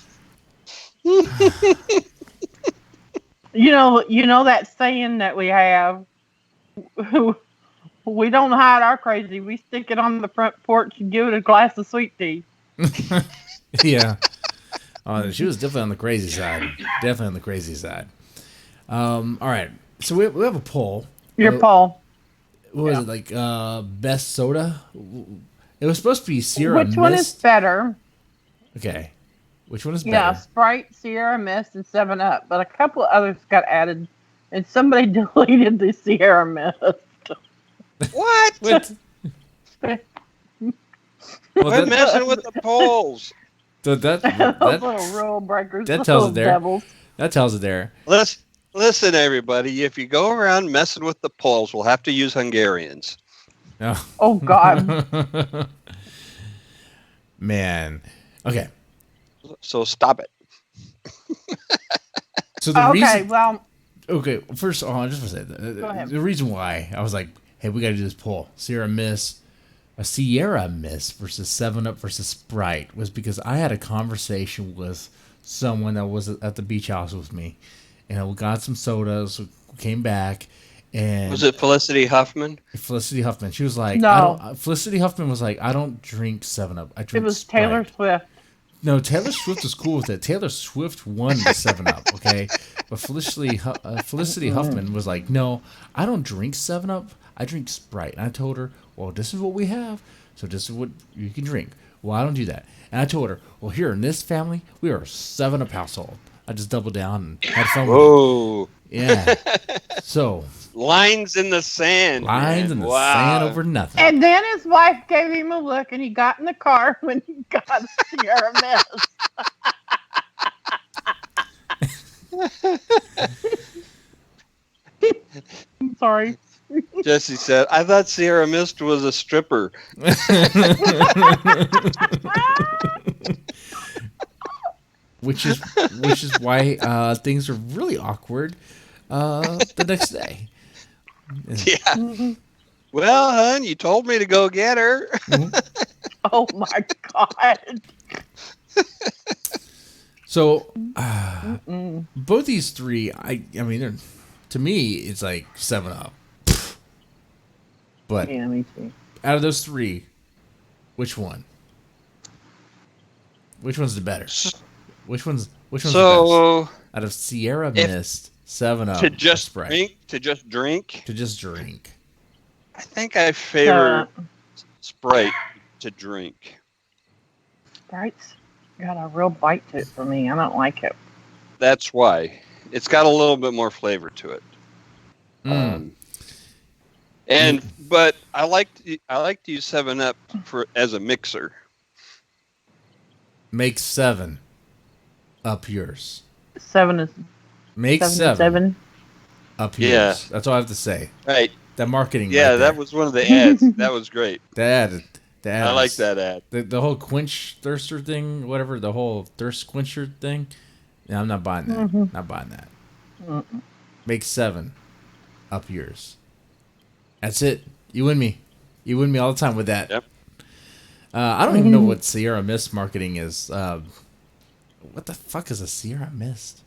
know that saying that we have. We don't hide our crazy. We stick it on the front porch and give it a glass of sweet tea. Yeah. She was definitely on the crazy side. Definitely on the crazy side. All right. So we have a poll. Your poll. What was it, like best soda? It was supposed to be Sierra Mist. Which one is better? Okay. Which one is better? Yeah, Sprite, Sierra Mist, and 7-Up. But a couple of others got added, and somebody deleted the Sierra Mist. What? Quit messing with the polls. So that little rule breakers. That tells it there. Devils. That tells it there. Let's Listen, everybody, if you go around messing with the Poles, we'll have to use Hungarians. Oh, God. Man. Okay. So stop it. So the Okay, reason... well, Okay, first of all, I just want to say, Go ahead. the reason why I was like, hey, we got to do this poll. Sierra Mist versus 7-Up versus Sprite was because I had a conversation with someone that was at the beach house with me. And we got some sodas, we came back, and... Was it Felicity Huffman? Felicity Huffman. She was like, No. Felicity Huffman was like, I don't drink 7-Up. I drink it was Sprite. Taylor Swift. No, Taylor Swift was cool with it. Taylor Swift won the 7-Up, okay? But Felicity Huffman was like, no, I don't drink 7-Up. I drink Sprite. And I told her, well, this is what we have, so this is what you can drink. Well, I don't do that. And I told her, well, here in this family, we are a 7-Up household. I just doubled down and had fun with it. Whoa. Yeah. So... Lines in the sand. Lines in the sand over nothing. And then his wife gave him a look, and he got in the car when he got Sierra Mist. I'm sorry. Jesse said, I thought Sierra Mist was a stripper. which is why things are really awkward the next day. Yeah. Well, hon, you told me to go get her. Oh my God. So both these three, I mean, to me, it's like 7-Up. But Yeah, me too. out of those three, which one? Which one's the better? Which one's the best? Out of Sierra Mist, 7-Up, to just Sprite. drink. To just drink. I think I favor Sprite to drink. Sprite's got a real bite to it for me. I don't like it. That's why. It's got a little bit more flavor to it. But I like to use 7-Up as a mixer. Make 7-Up yours. 7 is Make 7 7. up yours. Yeah. That's all I have to say. Right. That marketing. Yeah, right that was one of the ads. That was great. that. I like that ad. The whole quench thirster thing, whatever, the whole thirst quencher thing. Yeah, I'm not buying that. Not buying that. Make 7-Up yours. That's it. You win me. You win me all the time with that. Yep. I don't even know what Sierra Mist marketing is. What the fuck is a Sierra Mist?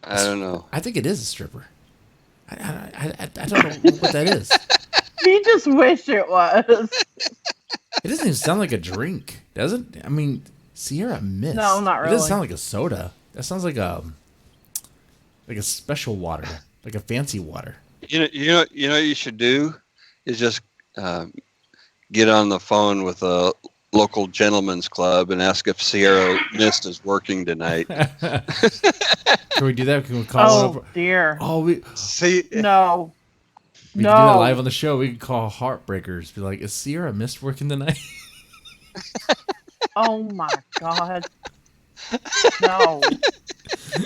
I don't know. I think it is a stripper. I don't know what that is. You just wish it was. It doesn't even sound like a drink, does it? I mean, Sierra Mist. No, not It really. doesn't sound like a soda. That sounds like a special water, like a fancy water. You know what you should do is just get on the phone with a local gentleman's club and ask if Sierra Mist is working tonight. Can we do that? Can we call over? Dear. Oh, we See, No. can do that live on the show. We can call Heartbreakers. Be like, is Sierra Mist working tonight? Oh my God. No.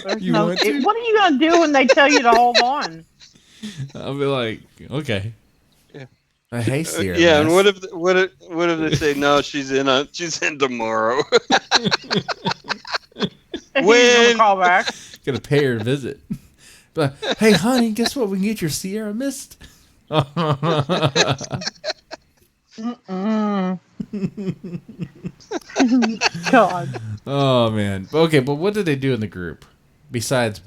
There's You no. want to? What are you gonna do when they tell you to hold on? I'll be like, okay. Yeah. Hey, Sierra. yeah, and Mist. what if they say no? She's in tomorrow. When call back. Gonna pay her a visit. But hey, honey, guess what? We can get your Sierra Mist. God. Oh man. Okay, but what did they do in the group besides?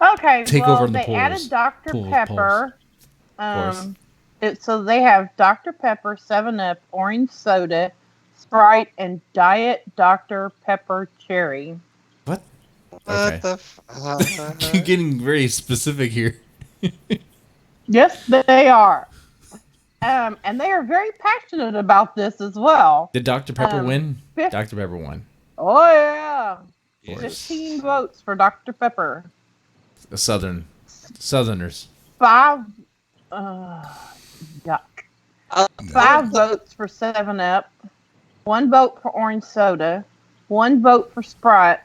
Okay. Take well, over in the they polls. added Dr. Polls, Pepper. Polls. So they have Dr. Pepper, 7-Up, orange soda, Sprite, and Diet Dr. Pepper Cherry. What? What Okay. the fuck? You're getting very specific here. Yes, they are. And they are very passionate about this as well. Did Dr. Pepper win? fif- Dr. Pepper won. Oh, yeah. Of course. 15 votes for Dr. Pepper. Southerners. 5, yuck. 5 votes for 7-Up, 1 vote for orange soda, 1 vote for Sprite,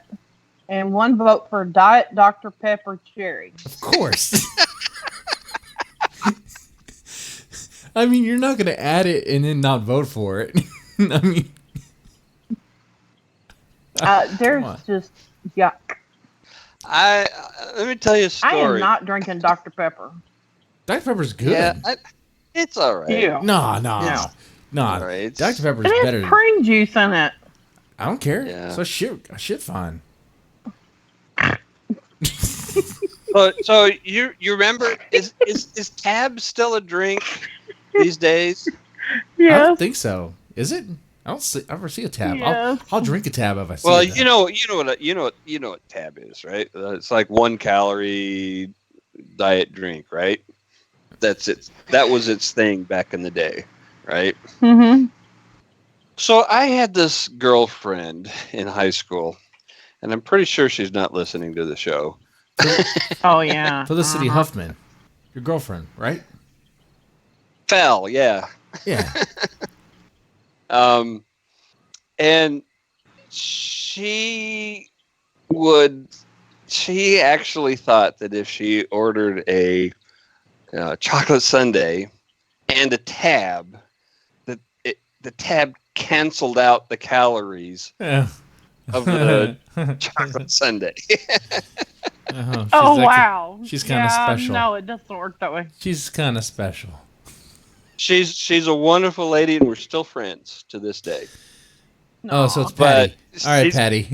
And 1 vote for Diet Dr. Pepper Cherry. Of course. I mean, you're not gonna add it and then not vote for it. I mean, There's just yuck. Let me tell you a story. I am not drinking Dr. Pepper. Dr. Pepper's good. Yeah, it's all right. Yeah. No. Right. Dr. Pepper's It better. has cream juice in it. I don't care. Yeah. So shit fine. So you remember is Tab still a drink these days? I Yes. don't think so. Is it? I ever see a tab. Yes. I'll drink a tab if I see Well, it. you know what Tab is, right? It's like 1 calorie diet drink, right? That's it. That was its thing back in the day, right? Mm-hmm. So I had this girlfriend in high school, and I'm pretty sure she's not listening to the show. Oh, yeah. Felicity Huffman, your girlfriend, right? Fell, yeah. Yeah. And she actually thought that if she ordered a chocolate sundae and a tab, that the tab canceled out the calories Yeah. of the chocolate sundae. Wow. She's kind of special. No, it doesn't work that way. She's kind of special. She's a wonderful lady, and we're still friends to this day. Oh, so it's But Patty. All right, Patty.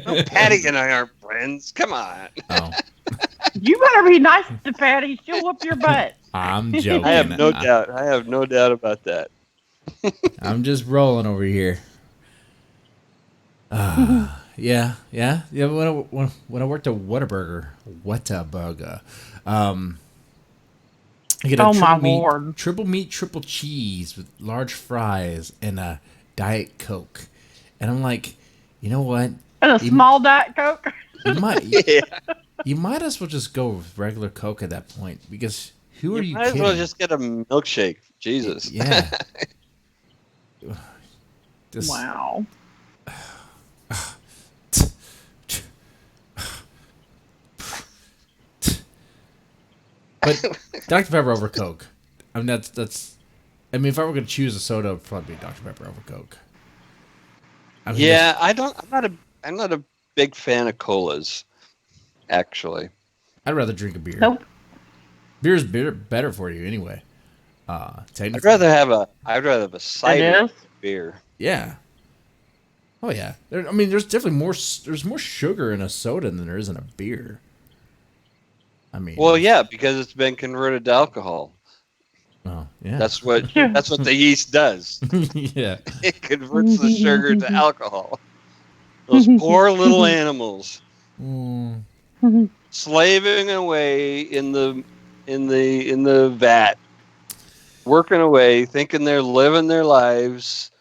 No, Patty and I aren't friends. Come on. Oh, You better be nice to Patty. She'll whoop your butt. I'm joking. I have no doubt. I have no doubt about that. I'm just rolling over here. Yeah. When I worked at Whataburger, I get a Oh, my triple meat, Lord. triple cheese with large fries and a Diet Coke, and I'm like, you know what? And a small Diet Coke. You might as well just go with regular Coke at that point, because who are you Might kidding? as well just get a milkshake. Jesus. Yeah. Wow. But Dr. Pepper over Coke. I mean, that's. I mean, if I were going to choose a soda, it would probably be Dr. Pepper over Coke. I mean, Yeah, I'm not a big fan of colas, actually. I'd rather drink a beer. Nope. Beer's better for you anyway. Technically. I'd rather have a cider is? beer. Yeah. Oh yeah. I mean, there's definitely more. There's more sugar in a soda than there is in a beer. I mean. Well, yeah, because it's been converted to alcohol. Oh yeah. That's what the yeast does. Yeah. It converts the sugar to alcohol. Those poor little animals Mm. slaving away in the vat, working away, thinking they're living their lives,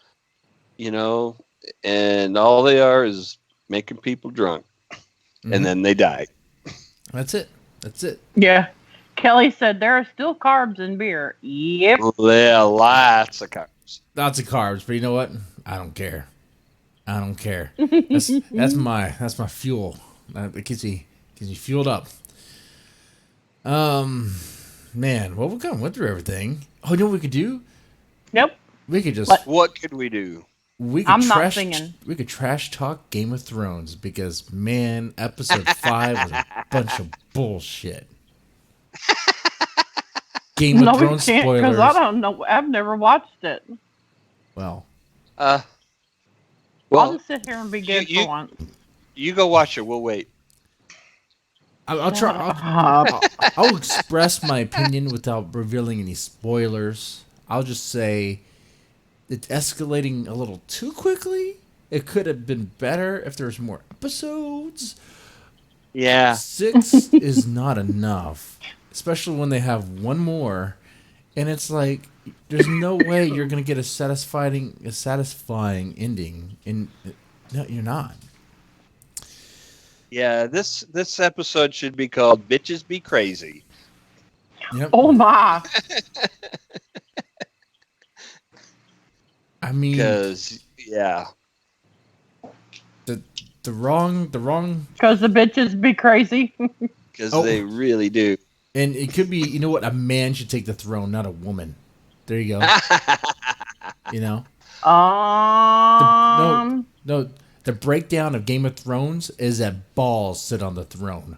and all they are is making people drunk, and then they die. That's it. Yeah. Kelly said there are still carbs in beer. Yep. Yeah, lots of carbs. Lots of carbs, but you know what? I don't care. That's my fuel. It gets me fueled up. Man, well, we kind of went through everything. Oh, you know what we could do? Nope. We could just. What could we do? I'm not singing. We could trash talk Game of Thrones because, man, episode 5 was a bunch of bullshit. Game of Thrones spoilers. Because I don't know. I've never watched it. Well, I'll just sit here and be good you- for once. You go watch it. We'll wait. I'll try. I'll express my opinion without revealing any spoilers. I'll just say it's escalating a little too quickly. It could have been better if there was more episodes. Yeah. 6 is not enough, especially when they have one more, and it's like there's no way you're gonna get a satisfying ending. No, you're not. Yeah, this episode should be called "Bitches Be Crazy." Yep. Oh my! I mean, Because the wrong. Because the bitches be crazy. Because they really do. And it could be, you know what? A man should take the throne, not a woman. There you go. You know. No. The breakdown of Game of Thrones is that balls sit on the throne.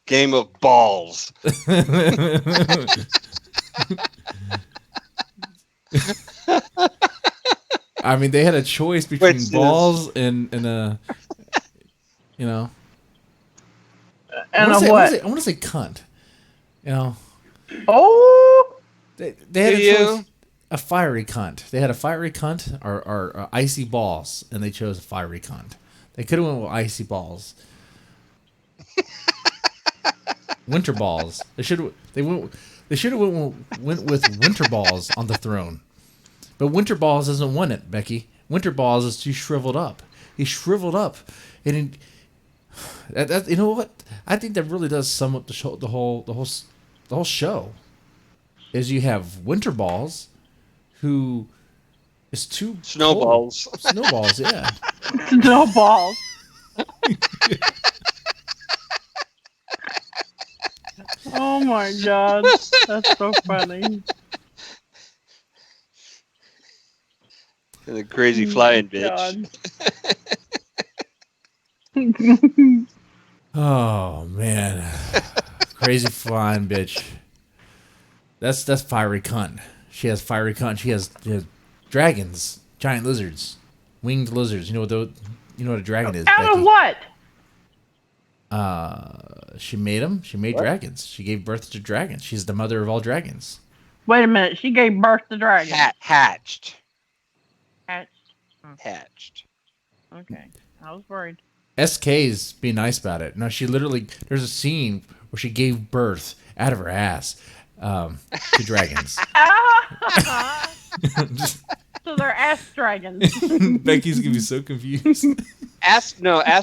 Game of balls. I mean, they had a choice between balls and a, you know. And what? I want to say cunt. You know. Oh. They had a choice. A fiery cunt. They had a fiery cunt or icy balls, and they chose a fiery cunt. They could have went with icy balls. Winter balls. They should have went with winter balls on the throne. But winter balls doesn't want it, Becky. Winter balls is too shriveled up. He's shriveled up, and you know what? I think that really does sum up the whole show. Is you have winter balls, who is too snowballs. Cold. Snowballs, yeah. Snowballs. Oh my god, that's so funny. And a crazy flying bitch. Oh man, crazy flying bitch. That's fiery cunt. She has fiery cunt. She has dragons, giant lizards, winged lizards. You know what a dragon is? Out of what? She made them. She made dragons. She gave birth to dragons. She's the mother of all dragons. Wait a minute. She gave birth to dragons. Hatched. Hatched. Okay. I was worried. SK's being nice about it. No, she literally. There's a scene where she gave birth out of her ass to dragons. So they're ass dragons. Becky's gonna be so confused. Ass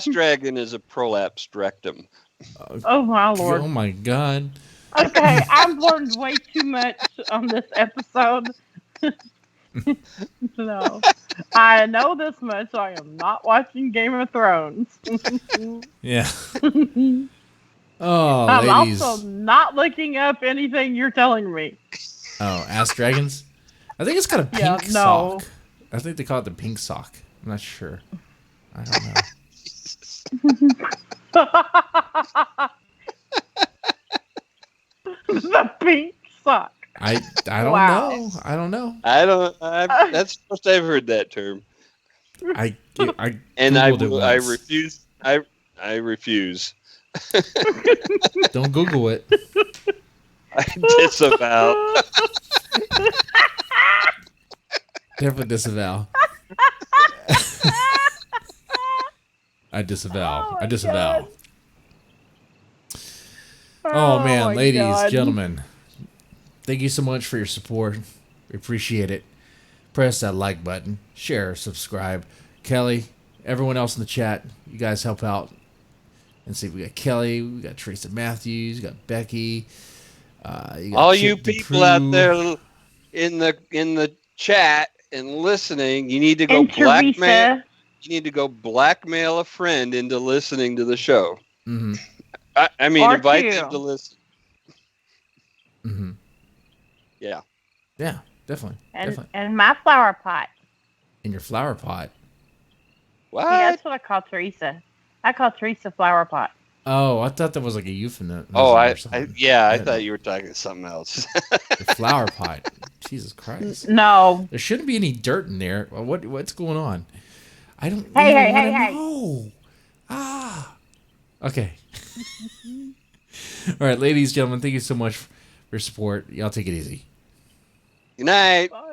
dragon is a prolapsed rectum. Oh my lord! Oh my god! Okay, I've learned way too much on this episode. No, I know this much. I am not watching Game of Thrones. Yeah. Oh, I'm ladies. also not looking up anything you're telling me. Oh, ass dragons? I think it's got a pink sock. I think they call it the pink sock. I'm not sure. I don't know. The pink sock. I don't know. I don't know. That's the first I've heard that term. I refuse. I refuse. Don't Google it. I disavow. Definitely disavow. I disavow. God. Oh man, ladies, God. gentlemen, thank you so much for your support. We appreciate it. Press that like button, share, subscribe. Kelly, everyone else in the chat, you guys help out. And see, we got Kelly, we got Teresa Matthews, we got Becky. You got all Chip you the people Crew. out there in the chat and listening, you need to go And blackmail. Teresa. You need to go blackmail a friend into listening to the show. Mm-hmm. I mean, Or invite two. them to listen. Mm-hmm. Yeah. Yeah, definitely. And my flower pot. In your flower pot. What? Yeah, that's what I call Teresa. I call Teresa flower pot. Oh, I thought that was like a euphemism. Oh, or I something. thought you were talking something else. The flower pot. Jesus Christ. No. There shouldn't be any dirt in there. What's going on? I don't Hey. know. Okay. All right, ladies, gentlemen, thank you so much for your support. Y'all take it easy. Good night. Bye.